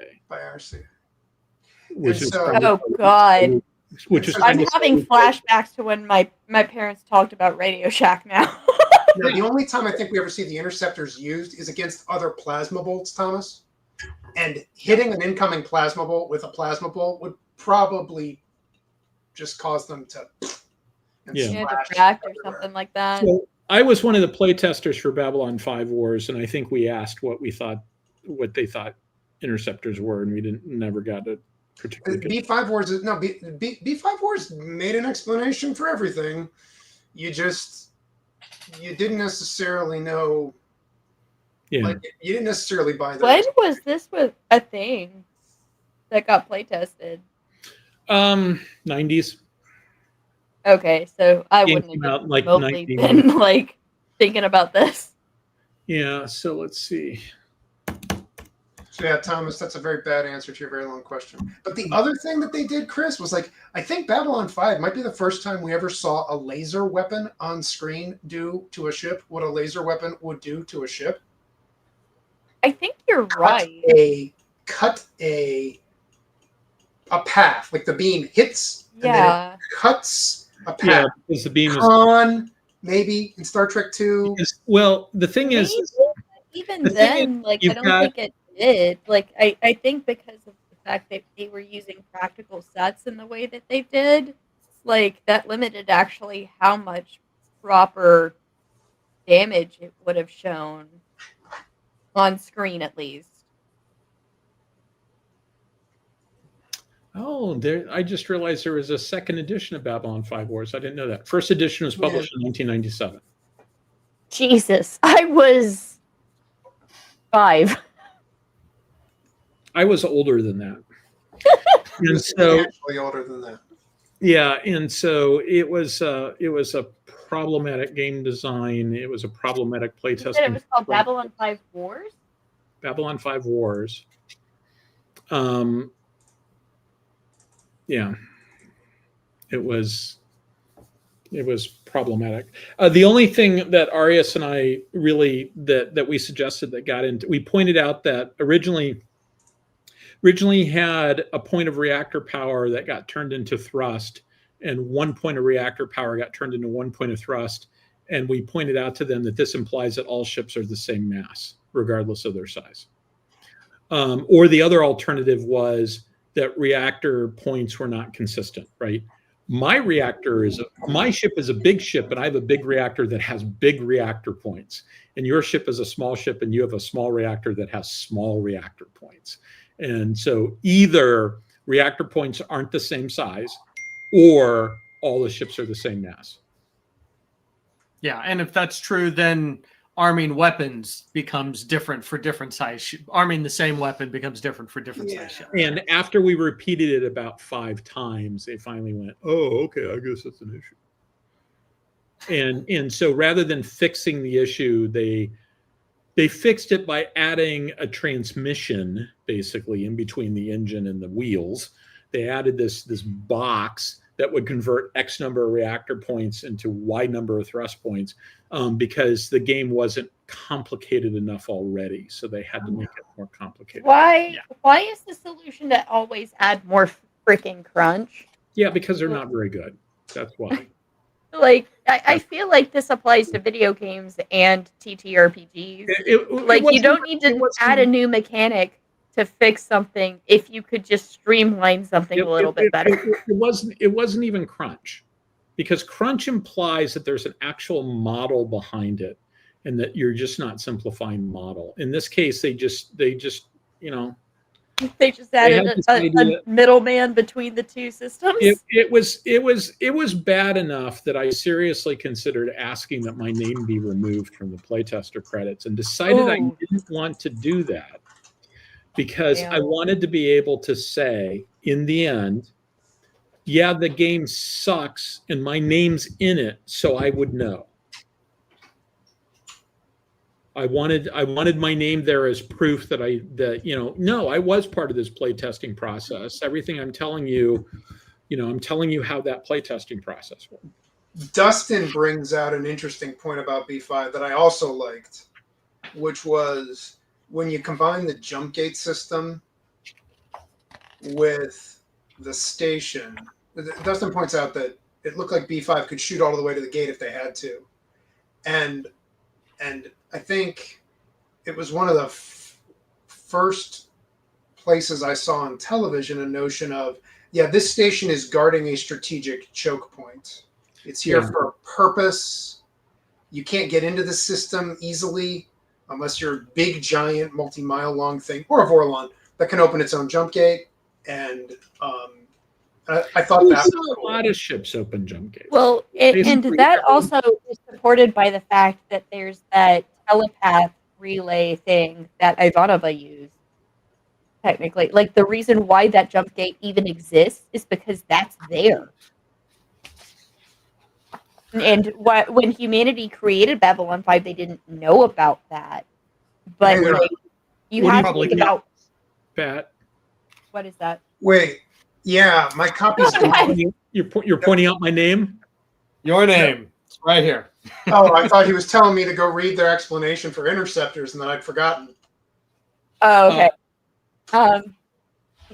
Speaker 1: Which is
Speaker 4: oh god.
Speaker 1: Which is
Speaker 4: I'm having flashbacks to when my parents talked about Radio Shack now.
Speaker 2: Yeah, the only time I think we ever see the interceptors used is against other plasma bolts, Thomas. And hitting an incoming plasma bolt with a plasma bolt would probably just cause them to
Speaker 4: defract or something like that.
Speaker 1: So I was one of the playtesters for Babylon 5 Wars, and I think we asked what they thought interceptors were, and we never got a particular.
Speaker 2: B5 Wars is no B5 Wars made an explanation for everything. You didn't necessarily know.
Speaker 1: Yeah.
Speaker 2: Like, you didn't necessarily buy that.
Speaker 4: When was this a thing that got playtested?
Speaker 1: 90s.
Speaker 4: Okay, so I wouldn't have remotely been like thinking about this.
Speaker 1: Yeah, so let's see.
Speaker 2: So yeah, Thomas, that's a very bad answer to your very long question. But the other thing that they did, Chris, was like, I think Babylon 5 might be the first time we ever saw a laser weapon on screen do to a ship what a laser weapon would do to a ship.
Speaker 4: I think you're right.
Speaker 2: Cut a path, like the beam hits, and then it cuts a path.
Speaker 1: Yeah, because the beam
Speaker 2: is maybe in Star Trek 2.
Speaker 1: Well, the thing is,
Speaker 4: even then, like I don't think it did. Like I think because of the fact that they were using practical sets in the way that they did, like that limited actually how much proper damage it would have shown on screen, at least.
Speaker 1: Oh, I just realized there was a second edition of Babylon 5 Wars. I didn't know that. First edition was published in 1997.
Speaker 4: Jesus, I was 5.
Speaker 1: I was older than that. And so
Speaker 2: actually older than that.
Speaker 1: Yeah, and so it was a problematic game design. It was a problematic playtesting.
Speaker 4: It was called Babylon 5 Wars?
Speaker 1: Babylon 5 Wars. Yeah, it was problematic. The only thing that Arias and I really that we suggested that got into, we pointed out that originally had a point of reactor power that got turned into thrust, and 1 point of reactor power got turned into 1 point of thrust. And we pointed out to them that this implies that all ships are the same mass, regardless of their size. Or the other alternative was that reactor points were not consistent, right? My ship is a big ship, and I have a big reactor that has big reactor points. And your ship is a small ship, and you have a small reactor that has small reactor points. And so either reactor points aren't the same size, or all the ships are the same mass.
Speaker 3: Yeah, and if that's true, then arming weapons becomes different for different size. Arming the same weapon becomes different for different size ships.
Speaker 1: And after we repeated it about 5 times, they finally went, "Oh, okay, I guess that's an issue." And so rather than fixing the issue, they fixed it by adding a transmission basically in between the engine and the wheels. They added this box that would convert X number of reactor points into Y number of thrust points, because the game wasn't complicated enough already. So they had to make it more complicated.
Speaker 4: Why is the solution to always add more freaking crunch?
Speaker 1: Yeah, because they're not very good. That's why.
Speaker 4: Like, I feel like this applies to video games and TTRPGs. Like, you don't need to add a new mechanic to fix something if you could just streamline something a little bit better.
Speaker 1: It wasn't even crunch, because crunch implies that there's an actual model behind it and that you're just not simplifying model. In this case, they just you know,
Speaker 4: they just added a middleman between the two systems.
Speaker 1: It was bad enough that I seriously considered asking that my name be removed from the playtester credits, and decided I didn't want to do that, because I wanted to be able to say in the end, yeah, the game sucks and my name's in it, so I would know. I wanted my name there as proof that I was part of this playtesting process. Everything I'm telling you, I'm telling you how that playtesting process worked.
Speaker 2: Dustin brings out an interesting point about B5 that I also liked, which was when you combine the jump gate system with the station. Dustin points out that it looked like B5 could shoot all the way to the gate if they had to. And I think it was one of the first places I saw on television a notion of, this station is guarding a strategic choke point. It's here for a purpose. You can't get into the system easily unless you're a big, giant, multi-mile long thing, or a Vorlon that can open its own jump gate. And I thought that was
Speaker 1: a lot of ships open jump gates.
Speaker 4: Well, and that also is supported by the fact that there's that telepath relay thing that Ivanova used. Technically, like, the reason why that jump gate even exists is because that's there. And when humanity created Babylon 5, they didn't know about that. But you have to think about
Speaker 1: Pat.
Speaker 4: What is that?
Speaker 2: Wait, my copy's.
Speaker 1: You're pointing out my name.
Speaker 3: Your name. It's right here.
Speaker 2: Oh, I thought he was telling me to go read their explanation for interceptors, and then I'd forgotten.
Speaker 4: Oh, okay.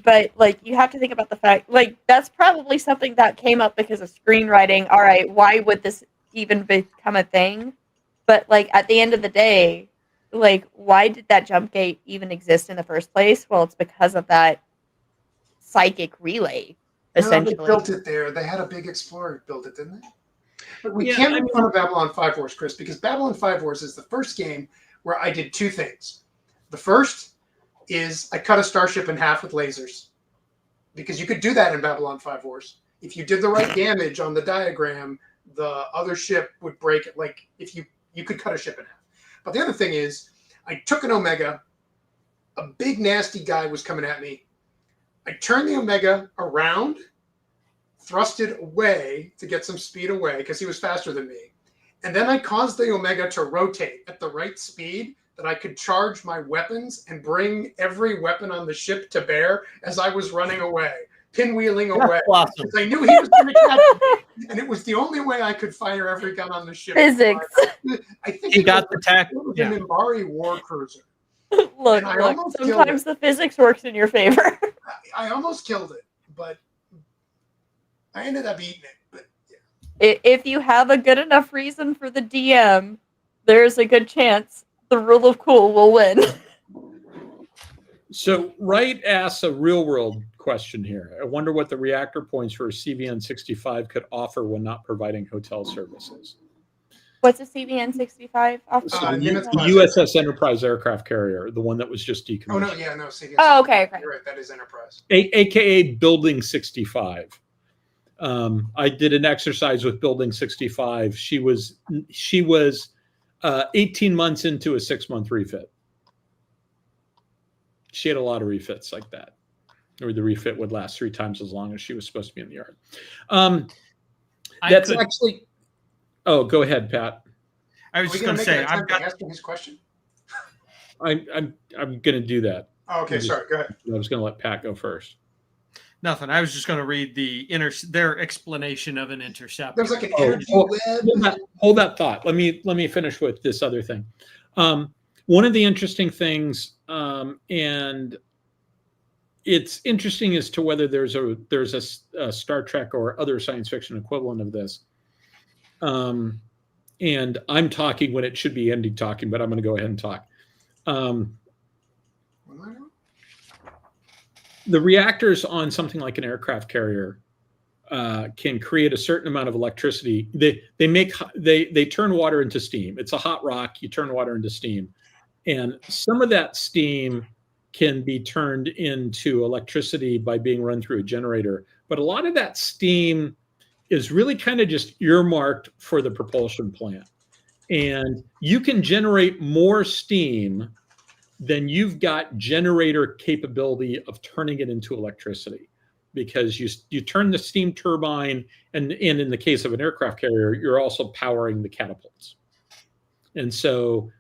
Speaker 4: But, like, you have to think about the fact, like, that's probably something that came up because of screenwriting. All right, why would this even become a thing? But, like, at the end of the day, like, why did that jump gate even exist in the first place? Well, it's because of that psychic relay, essentially.
Speaker 2: They built it there. They had a big explorer build it, didn't they? But we can't make fun of Babylon 5 Wars, Chris, because Babylon 5 Wars is the first game where I did 2 things. The first is I cut a starship in half with lasers, because you could do that in Babylon 5 Wars. If you did the right damage on the diagram, the other ship would break it. Like, if you could cut a ship in half. But the other thing is, I took an Omega. A big nasty guy was coming at me. I turned the Omega around, thrust it away to get some speed away because he was faster than me. And then I caused the Omega to rotate at the right speed that I could charge my weapons and bring every weapon on the ship to bear as I was running away, pinwheeling away.
Speaker 3: Awesome.
Speaker 2: Because I knew he was going to catch me. And it was the only way I could fire every gun on the ship.
Speaker 4: Physics.
Speaker 2: I think
Speaker 3: he got the tech.
Speaker 2: It was an Minbari war cruiser.
Speaker 4: Look, sometimes the physics works in your favor.
Speaker 2: I almost killed it, but I ended up eating it. But
Speaker 4: if you have a good enough reason for the DM, there's a good chance the rule of cool will win.
Speaker 1: So Wright asks a real world question here. I wonder what the reactor points for a CVN 65 could offer when not providing hotel services.
Speaker 4: What's a CVN 65?
Speaker 1: The USS Enterprise aircraft carrier, the one that was just decommissioned.
Speaker 2: Oh, no, CVN.
Speaker 4: Oh, okay.
Speaker 2: You're right, that is Enterprise.
Speaker 1: AKA Building 65. I did an exercise with Building 65. She was 18 months into a 6-month refit. She had a lot of refits like that, or the refit would last 3 times as long as she was supposed to be in the yard. That's actually. Oh, go ahead, Pat.
Speaker 3: I was just going to say, I've got
Speaker 2: asking his question.
Speaker 1: I'm going to do that.
Speaker 2: Oh, okay, sorry. Go ahead.
Speaker 1: I was going to let Pat go first.
Speaker 3: Nothing. I was just going to read their explanation of an intercept.
Speaker 2: There's like an energy web.
Speaker 1: Hold that thought. Let me finish with this other thing. One of the interesting things, and it's interesting as to whether there's a Star Trek or other science fiction equivalent of this. And I'm talking when it should be Andy talking, but I'm going to go ahead and talk. The reactors on something like an aircraft carrier can create a certain amount of electricity. They turn water into steam. It's a hot rock. You turn water into steam, and some of that steam can be turned into electricity by being run through a generator. But a lot of that steam is really kind of just earmarked for the propulsion plant, and you can generate more steam then you've got generator capability of turning it into electricity, because you turn the steam turbine, and in the case of an aircraft carrier, you're also powering the catapults. And so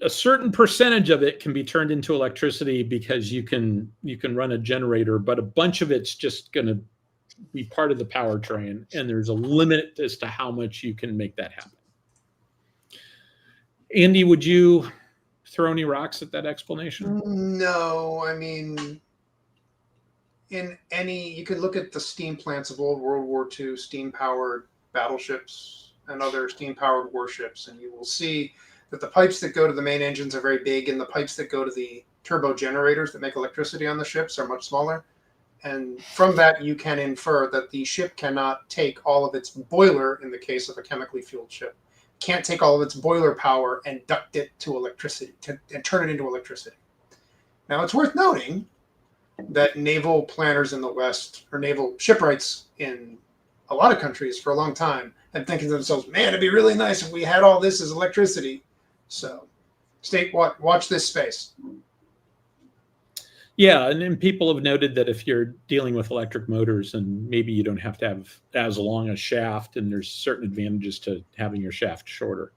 Speaker 1: a certain percentage of it can be turned into electricity because you can run a generator, but a bunch of it's just going to be part of the powertrain, and there's a limit as to how much you can make that happen. Andy, would you throw any rocks at that explanation?
Speaker 2: No, I mean, you could look at the steam plants of old World War II, steam-powered battleships and other steam-powered warships, and you will see that the pipes that go to the main engines are very big, and the pipes that go to the turbo generators that make electricity on the ships are much smaller. And from that, you can infer that the ship cannot take all of its boiler, in the case of a chemically fueled ship, can't take all of its boiler power and duct it to electricity, and turn it into electricity. Now, it's worth noting that naval planners in the West, or naval shipwrights in a lot of countries for a long time, have thinking to themselves, man, it'd be really nice if we had all this as electricity. So watch this space.
Speaker 1: Yeah, and then people have noted that if you're dealing with electric motors, and maybe you don't have to have as long a shaft, and there's certain advantages to having your shaft shorter.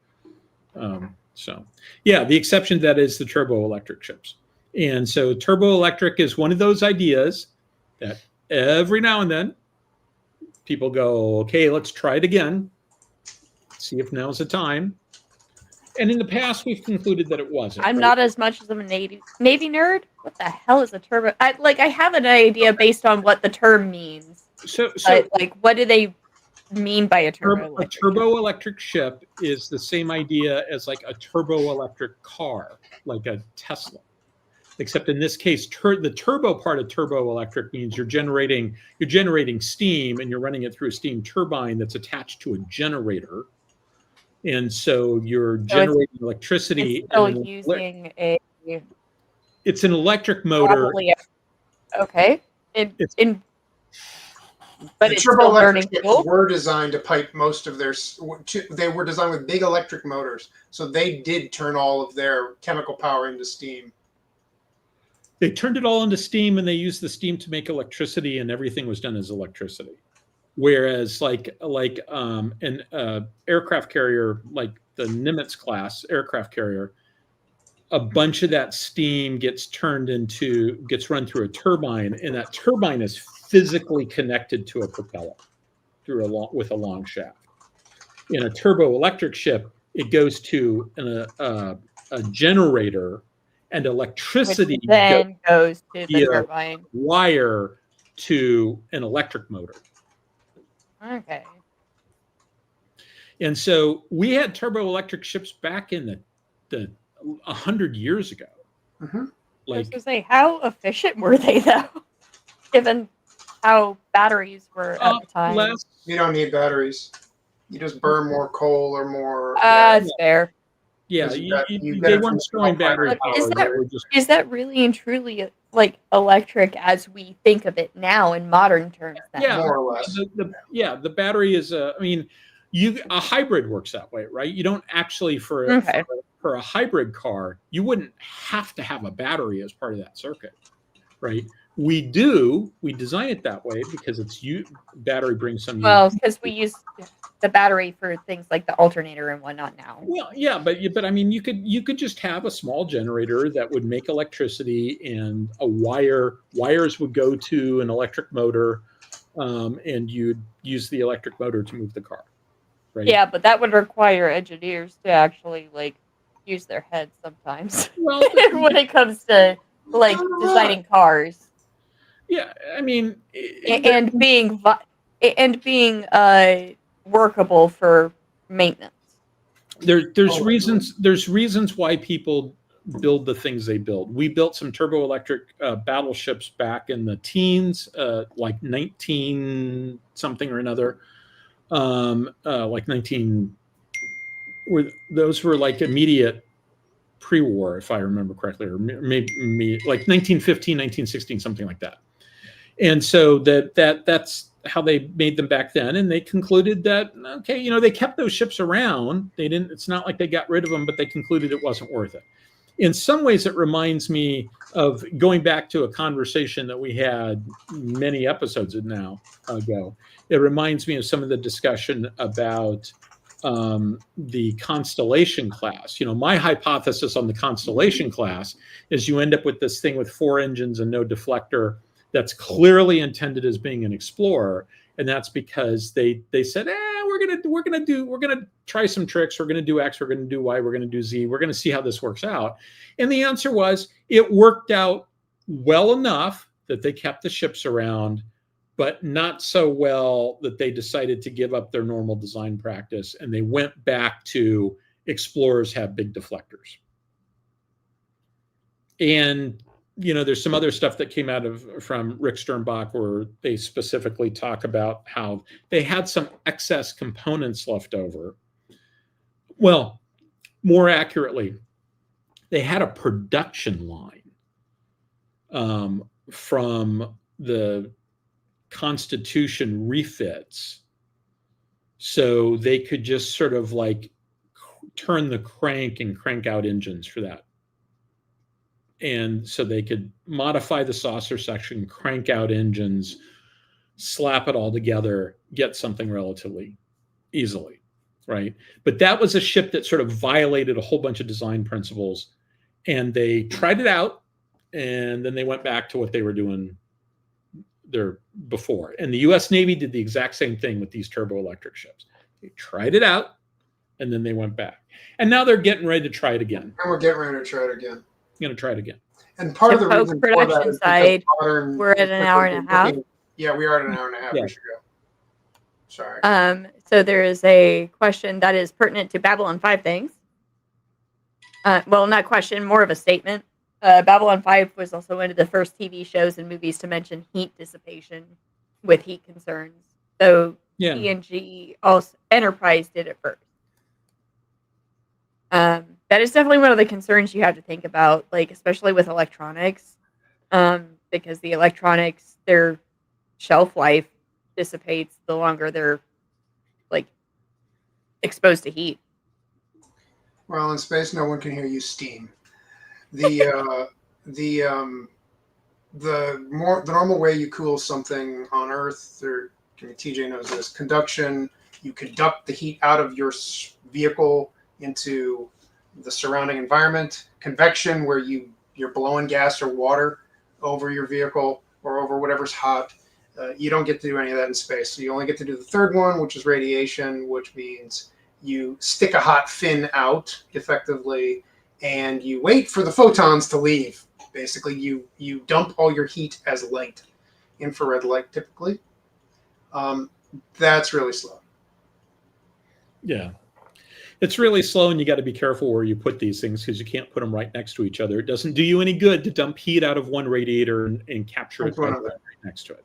Speaker 1: So, yeah, the exception to that is the turbo electric ships. And so turbo electric is one of those ideas that every now and then people go, okay, let's try it again, see if now's the time. And in the past, we've concluded that it wasn't.
Speaker 4: I'm not as much of a Navy nerd. What the hell is a turbo? I have an idea based on what the term means.
Speaker 1: So
Speaker 4: what do they mean by a turbo?
Speaker 1: A turbo electric ship is the same idea as like a turbo electric car, like a Tesla. Except in this case, the turbo part of turbo electric means you're generating steam, and you're running it through a steam turbine that's attached to a generator. And so you're generating electricity. It's an electric motor.
Speaker 4: Okay.
Speaker 2: But it's still burning fuel. Were designed to pipe most of their. They were designed with big electric motors, so they did turn all of their chemical power into steam.
Speaker 1: They turned it all into steam, and they used the steam to make electricity, and everything was done as electricity. Whereas like an aircraft carrier, like the Nimitz class aircraft carrier, a bunch of that steam gets run through a turbine, and that turbine is physically connected to a propeller with a long shaft. In a turbo electric ship, it goes to a generator, and electricity
Speaker 4: then goes to the turbine
Speaker 1: wire to an electric motor.
Speaker 4: Okay.
Speaker 1: And so we had turbo electric ships back in the 100 years ago.
Speaker 2: Mm-hmm.
Speaker 4: I was going to say, how efficient were they, though? Given how batteries were at the time.
Speaker 2: You don't need batteries. You just burn more coal or more.
Speaker 4: That's fair.
Speaker 1: Yeah, they weren't storing battery power.
Speaker 4: Is that really and truly like electric as we think of it now in modern terms. Then.
Speaker 1: Yeah,
Speaker 2: More or less.
Speaker 1: The battery is a. I mean, a hybrid works that way, right? You don't actually
Speaker 4: Okay.
Speaker 1: for a hybrid car, you wouldn't have to have a battery as part of that circuit, right? We design it that way because battery brings some.
Speaker 4: Well, because we use the battery for things like the alternator and whatnot now.
Speaker 1: Well, yeah, but I mean, you could just have a small generator that would make electricity, and wires would go to an electric motor, and you'd use the electric motor to move the car, right?
Speaker 4: Yeah, but that would require engineers to actually like use their heads sometimes
Speaker 1: Well,
Speaker 4: when it comes to like designing cars
Speaker 1: yeah, I mean,
Speaker 4: and being workable for maintenance.
Speaker 1: there's reasons why people build the things they build. We built some turbo electric battleships back in the teens, like 19 something or another, like 19. Those were like immediate pre-war, if I remember correctly, or maybe like 1915, 1916, something like that. And so that's how they made them back then. And they concluded that, okay, they kept those ships around. It's not like they got rid of them, but they concluded it wasn't worth it. In some ways, it reminds me of going back to a conversation that we had many episodes ago. It reminds me of some of the discussion about the Constellation class. My hypothesis on the Constellation class is you end up with this thing with 4 engines and no deflector that's clearly intended as being an explorer, and that's because they said, we're gonna try some tricks. We're gonna do X. We're gonna do Y. We're gonna do Z. We're gonna see how this works out. And the answer was it worked out well enough that they kept the ships around, but not so well that they decided to give up their normal design practice, and they went back to explorers have big deflectors. And there's some other stuff that came out from Rick Sternbach where they specifically talk about how they had some excess components left over. Well, more accurately, they had a production line from the Constitution refits, so they could just sort of like turn the crank and crank out engines for that. And so they could modify the saucer section, crank out engines, slap it all together, get something relatively easily, right? But that was a ship that sort of violated a whole bunch of design principles, and they tried it out, and then they went back to what they were doing there before. And the US Navy did the exact same thing with these turbo electric ships. They tried it out, and then they went back. And now they're getting ready to try it again.
Speaker 2: And we're getting ready to try it again.
Speaker 1: Going to try it again.
Speaker 2: And part of the reason for that
Speaker 4: post-production
Speaker 2: is
Speaker 4: side,
Speaker 2: modern,
Speaker 4: we're at an hour and a half.
Speaker 2: Yeah, we are at an hour and a half.
Speaker 1: Yeah.
Speaker 2: We should go. Sorry.
Speaker 4: So there is a question that is pertinent to Babylon 5 things. Well, not question, more of a statement. Babylon 5 was also one of the first TV shows and movies to mention heat dissipation with heat concerns. So
Speaker 1: Yeah.
Speaker 4: TNG, also Enterprise did it first. That is definitely one of the concerns you have to think about, like especially with electronics, because the electronics, their shelf life dissipates the longer they're like exposed to heat.
Speaker 2: Well, in space, no one can hear you steam. The normal way you cool something on Earth, or TJ knows this, conduction. You conduct the heat out of your vehicle into the surrounding environment. Convection, where you're blowing gas or water over your vehicle or over whatever's hot. You don't get to do any of that in space. So you only get to do the third one, which is radiation, which means you stick a hot fin out effectively and you wait for the photons to leave. Basically, you dump all your heat as light, infrared light typically. That's really slow.
Speaker 1: Yeah. It's really slow, and you got to be careful where you put these things because you can't put them right next to each other. It doesn't do you any good to dump heat out of one radiator and capture it right next to it.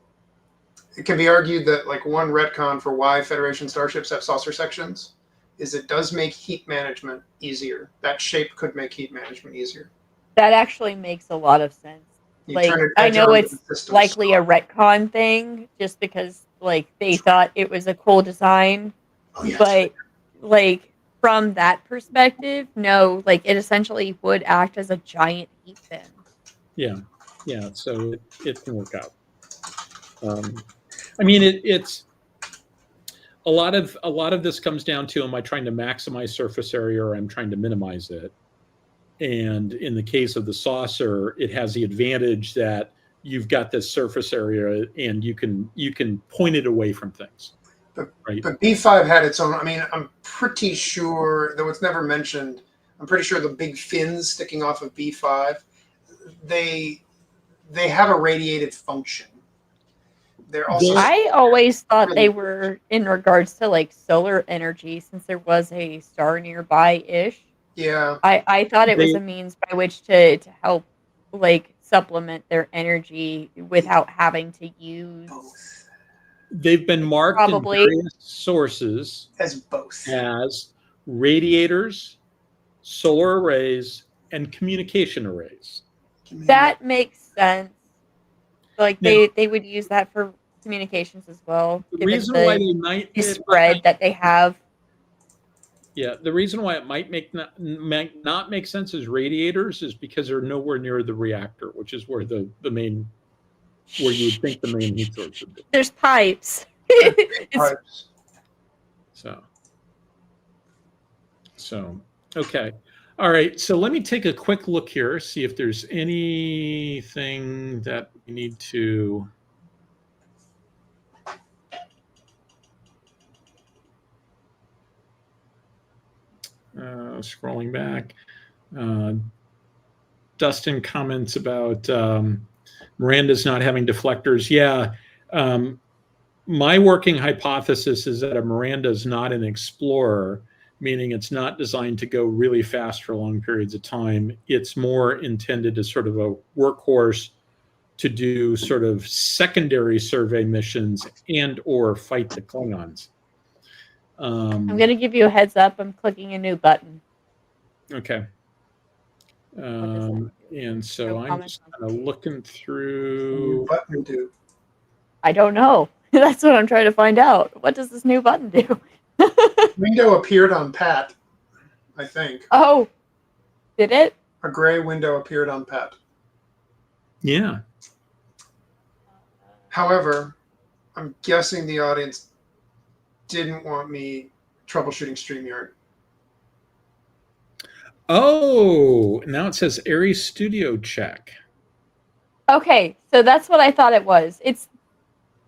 Speaker 2: It can be argued that like one retcon for why Federation starships have saucer sections is it does make heat management easier. That shape could make heat management easier.
Speaker 4: That actually makes a lot of sense.
Speaker 2: You
Speaker 4: Like,
Speaker 2: turn it
Speaker 4: I
Speaker 2: edge
Speaker 4: know
Speaker 2: on to
Speaker 4: it's
Speaker 2: the system
Speaker 4: likely
Speaker 2: star.
Speaker 4: a retcon thing, just because like they thought it was a cool design,
Speaker 2: Oh, yes.
Speaker 4: but like from that perspective, no, like it essentially would act as a giant heat fin.
Speaker 1: Yeah, yeah. So it can work out. I mean, it's a lot of this comes down to, am I trying to maximize surface area or I'm trying to minimize it? And in the case of the saucer, it has the advantage that you've got this surface area and you can point it away from things. Right.
Speaker 2: But B5 had its own. I mean, I'm pretty sure, though it's never mentioned, I'm pretty sure the big fins sticking off of B5, they have a radiated function. They're also.
Speaker 4: I always thought they were in regards to like solar energy, since there was a star nearby ish.
Speaker 2: Yeah.
Speaker 4: I thought it was a means by which to help like supplement their energy without having to use
Speaker 2: Both.
Speaker 1: They've been marked
Speaker 4: Probably.
Speaker 1: in various sources
Speaker 2: As both.
Speaker 1: as radiators, solar arrays, and communication arrays.
Speaker 4: That makes sense. Like
Speaker 1: Now-
Speaker 4: they would use that for communications as well,
Speaker 1: The
Speaker 4: given
Speaker 1: reason why
Speaker 4: the
Speaker 1: they might
Speaker 4: spread that they have.
Speaker 1: Yeah, the reason why it might not make sense as radiators is because they're nowhere near the reactor, which is where the main, where you would think the main heat source would be.
Speaker 4: There's pipes. It's-
Speaker 2: Pipes.
Speaker 1: So okay. All right, so let me take a quick look here, see if there's anything that we need to. Scrolling back. Dustin comments about Miranda's not having deflectors. Yeah. My working hypothesis is that a Miranda is not an explorer, meaning it's not designed to go really fast for long periods of time. It's more intended as sort of a workhorse to do sort of secondary survey missions and or fight the Klingons.
Speaker 4: I'm going to give you a heads up. I'm clicking a new button.
Speaker 1: Okay. And so
Speaker 4: No
Speaker 1: I'm
Speaker 4: comments
Speaker 1: just kind of looking through.
Speaker 2: New button do.
Speaker 4: I don't know. That's what I'm trying to find out. What does this new button do?
Speaker 2: Window appeared on Pat, I think.
Speaker 4: Oh, did it?
Speaker 2: A gray window appeared on Pat.
Speaker 1: Yeah.
Speaker 2: However, I'm guessing the audience didn't want me troubleshooting StreamYard.
Speaker 1: Oh, now it says Aries Studio check.
Speaker 4: Okay, so that's what I thought it was. It's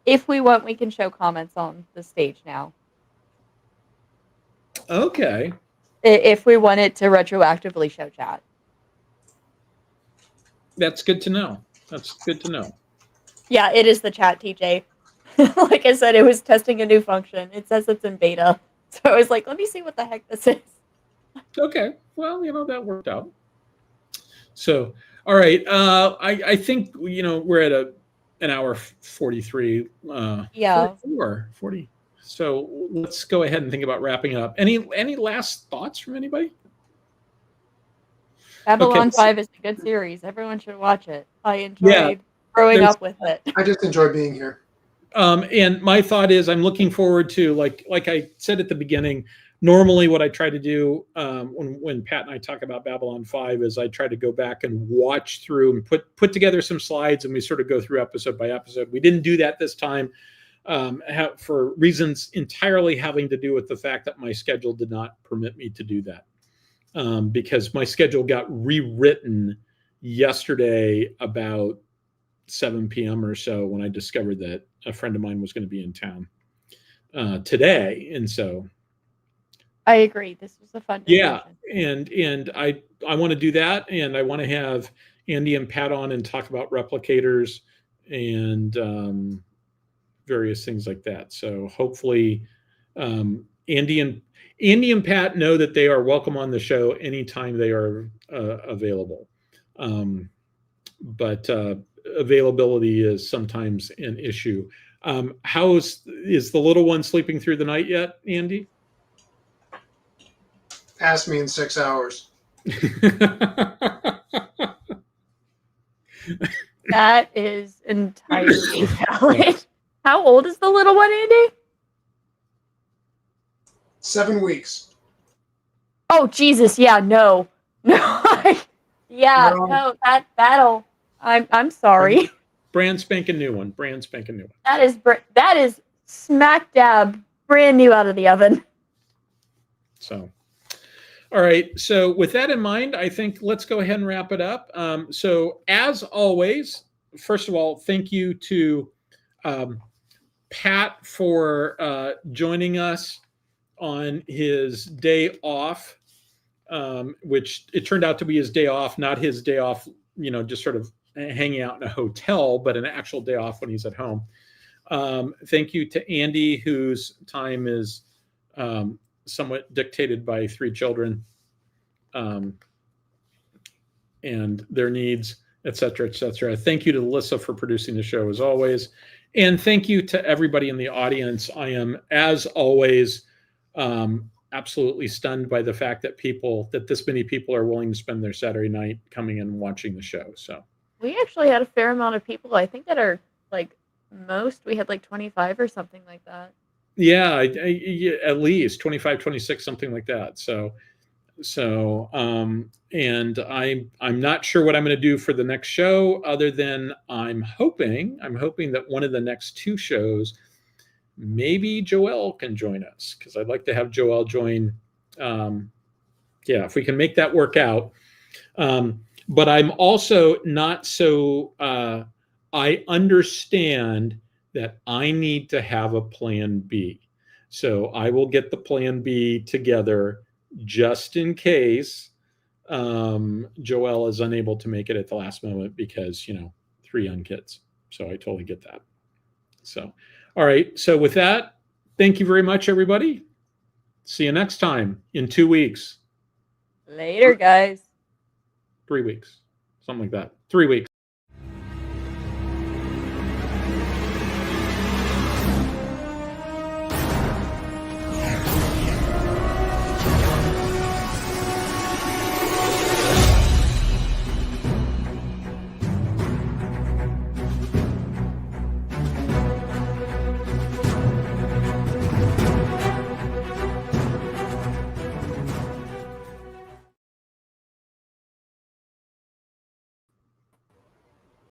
Speaker 4: if we want, we can show comments on the stage now.
Speaker 1: Okay.
Speaker 4: If we want it to retroactively show chat.
Speaker 1: That's good to know. That's good to know.
Speaker 4: Yeah, it is the chat, TJ. Like I said, it was testing a new function. It says it's in beta. So I was like, let me see what the heck this is.
Speaker 1: Okay. Well, that worked out. So, all right. I think, we're at an hour 43.
Speaker 4: Yeah.
Speaker 1: 44, 40. So let's go ahead and think about wrapping up. Any last thoughts from anybody?
Speaker 4: Babylon
Speaker 1: Okay.
Speaker 4: 5 is a good series. Everyone should watch it. I enjoyed growing up with it.
Speaker 2: I just enjoy being here.
Speaker 1: And my thought is, I'm looking forward to, like I said at the beginning, normally what I try to do when Pat and I talk about Babylon 5 is I try to go back and watch through and put together some slides, and we sort of go through episode by episode. We didn't do that this time for reasons entirely having to do with the fact that my schedule did not permit me to do that, because my schedule got rewritten yesterday about 7 p.m. or so when I discovered that a friend of mine was going to be in town today. And so
Speaker 4: I agree. This was a fun discussion.
Speaker 1: and I want to do that, and I want to have Andy and Pat on and talk about replicators and various things like that. So hopefully Andy and Pat know that they are welcome on the show anytime they are available. But availability is sometimes an issue. Is the little one sleeping through the night yet, Andy?
Speaker 2: Ask me in 6 hours.
Speaker 4: That is entirely valid. How old is the little one, Andy?
Speaker 2: 7 weeks.
Speaker 4: Oh Jesus, yeah, no. Yeah,
Speaker 2: No.
Speaker 4: no, that'll I'm sorry.
Speaker 1: Brand spanking new one. Brand spanking new one.
Speaker 4: That is smack dab brand new out of the oven.
Speaker 1: So, all right. So with that in mind, I think let's go ahead and wrap it up. So as always, first of all, thank you to Pat for joining us on his day off, which it turned out to be his day off, not his day off, just sort of hanging out in a hotel, but an actual day off when he's at home. Thank you to Andy, whose time is somewhat dictated by 3 children and their needs, et cetera, et cetera. Thank you to Alyssa for producing the show as always. And thank you to everybody in the audience. I am, as always, absolutely stunned by the fact that this many people are willing to spend their Saturday night coming and watching the show. So
Speaker 4: We actually had a fair amount of people. I think that are like most, we had like 25 or something like that.
Speaker 1: yeah, at least 25, 26, something like that. And I'm not sure what I'm going to do for the next show, other than I'm hoping that one of the next 2 shows, maybe Joelle can join us, because I'd like to have Joelle join. If we can make that work out. But I'm also not so, I understand that I need to have a plan B. So I will get the plan B together just in case Joelle is unable to make it at the last moment because, 3 young kids. So I totally get that. So, all right. So with that, thank you very much, everybody. See you next time in 2 weeks.
Speaker 4: Later, guys.
Speaker 1: 3 weeks, something like that. 3 weeks.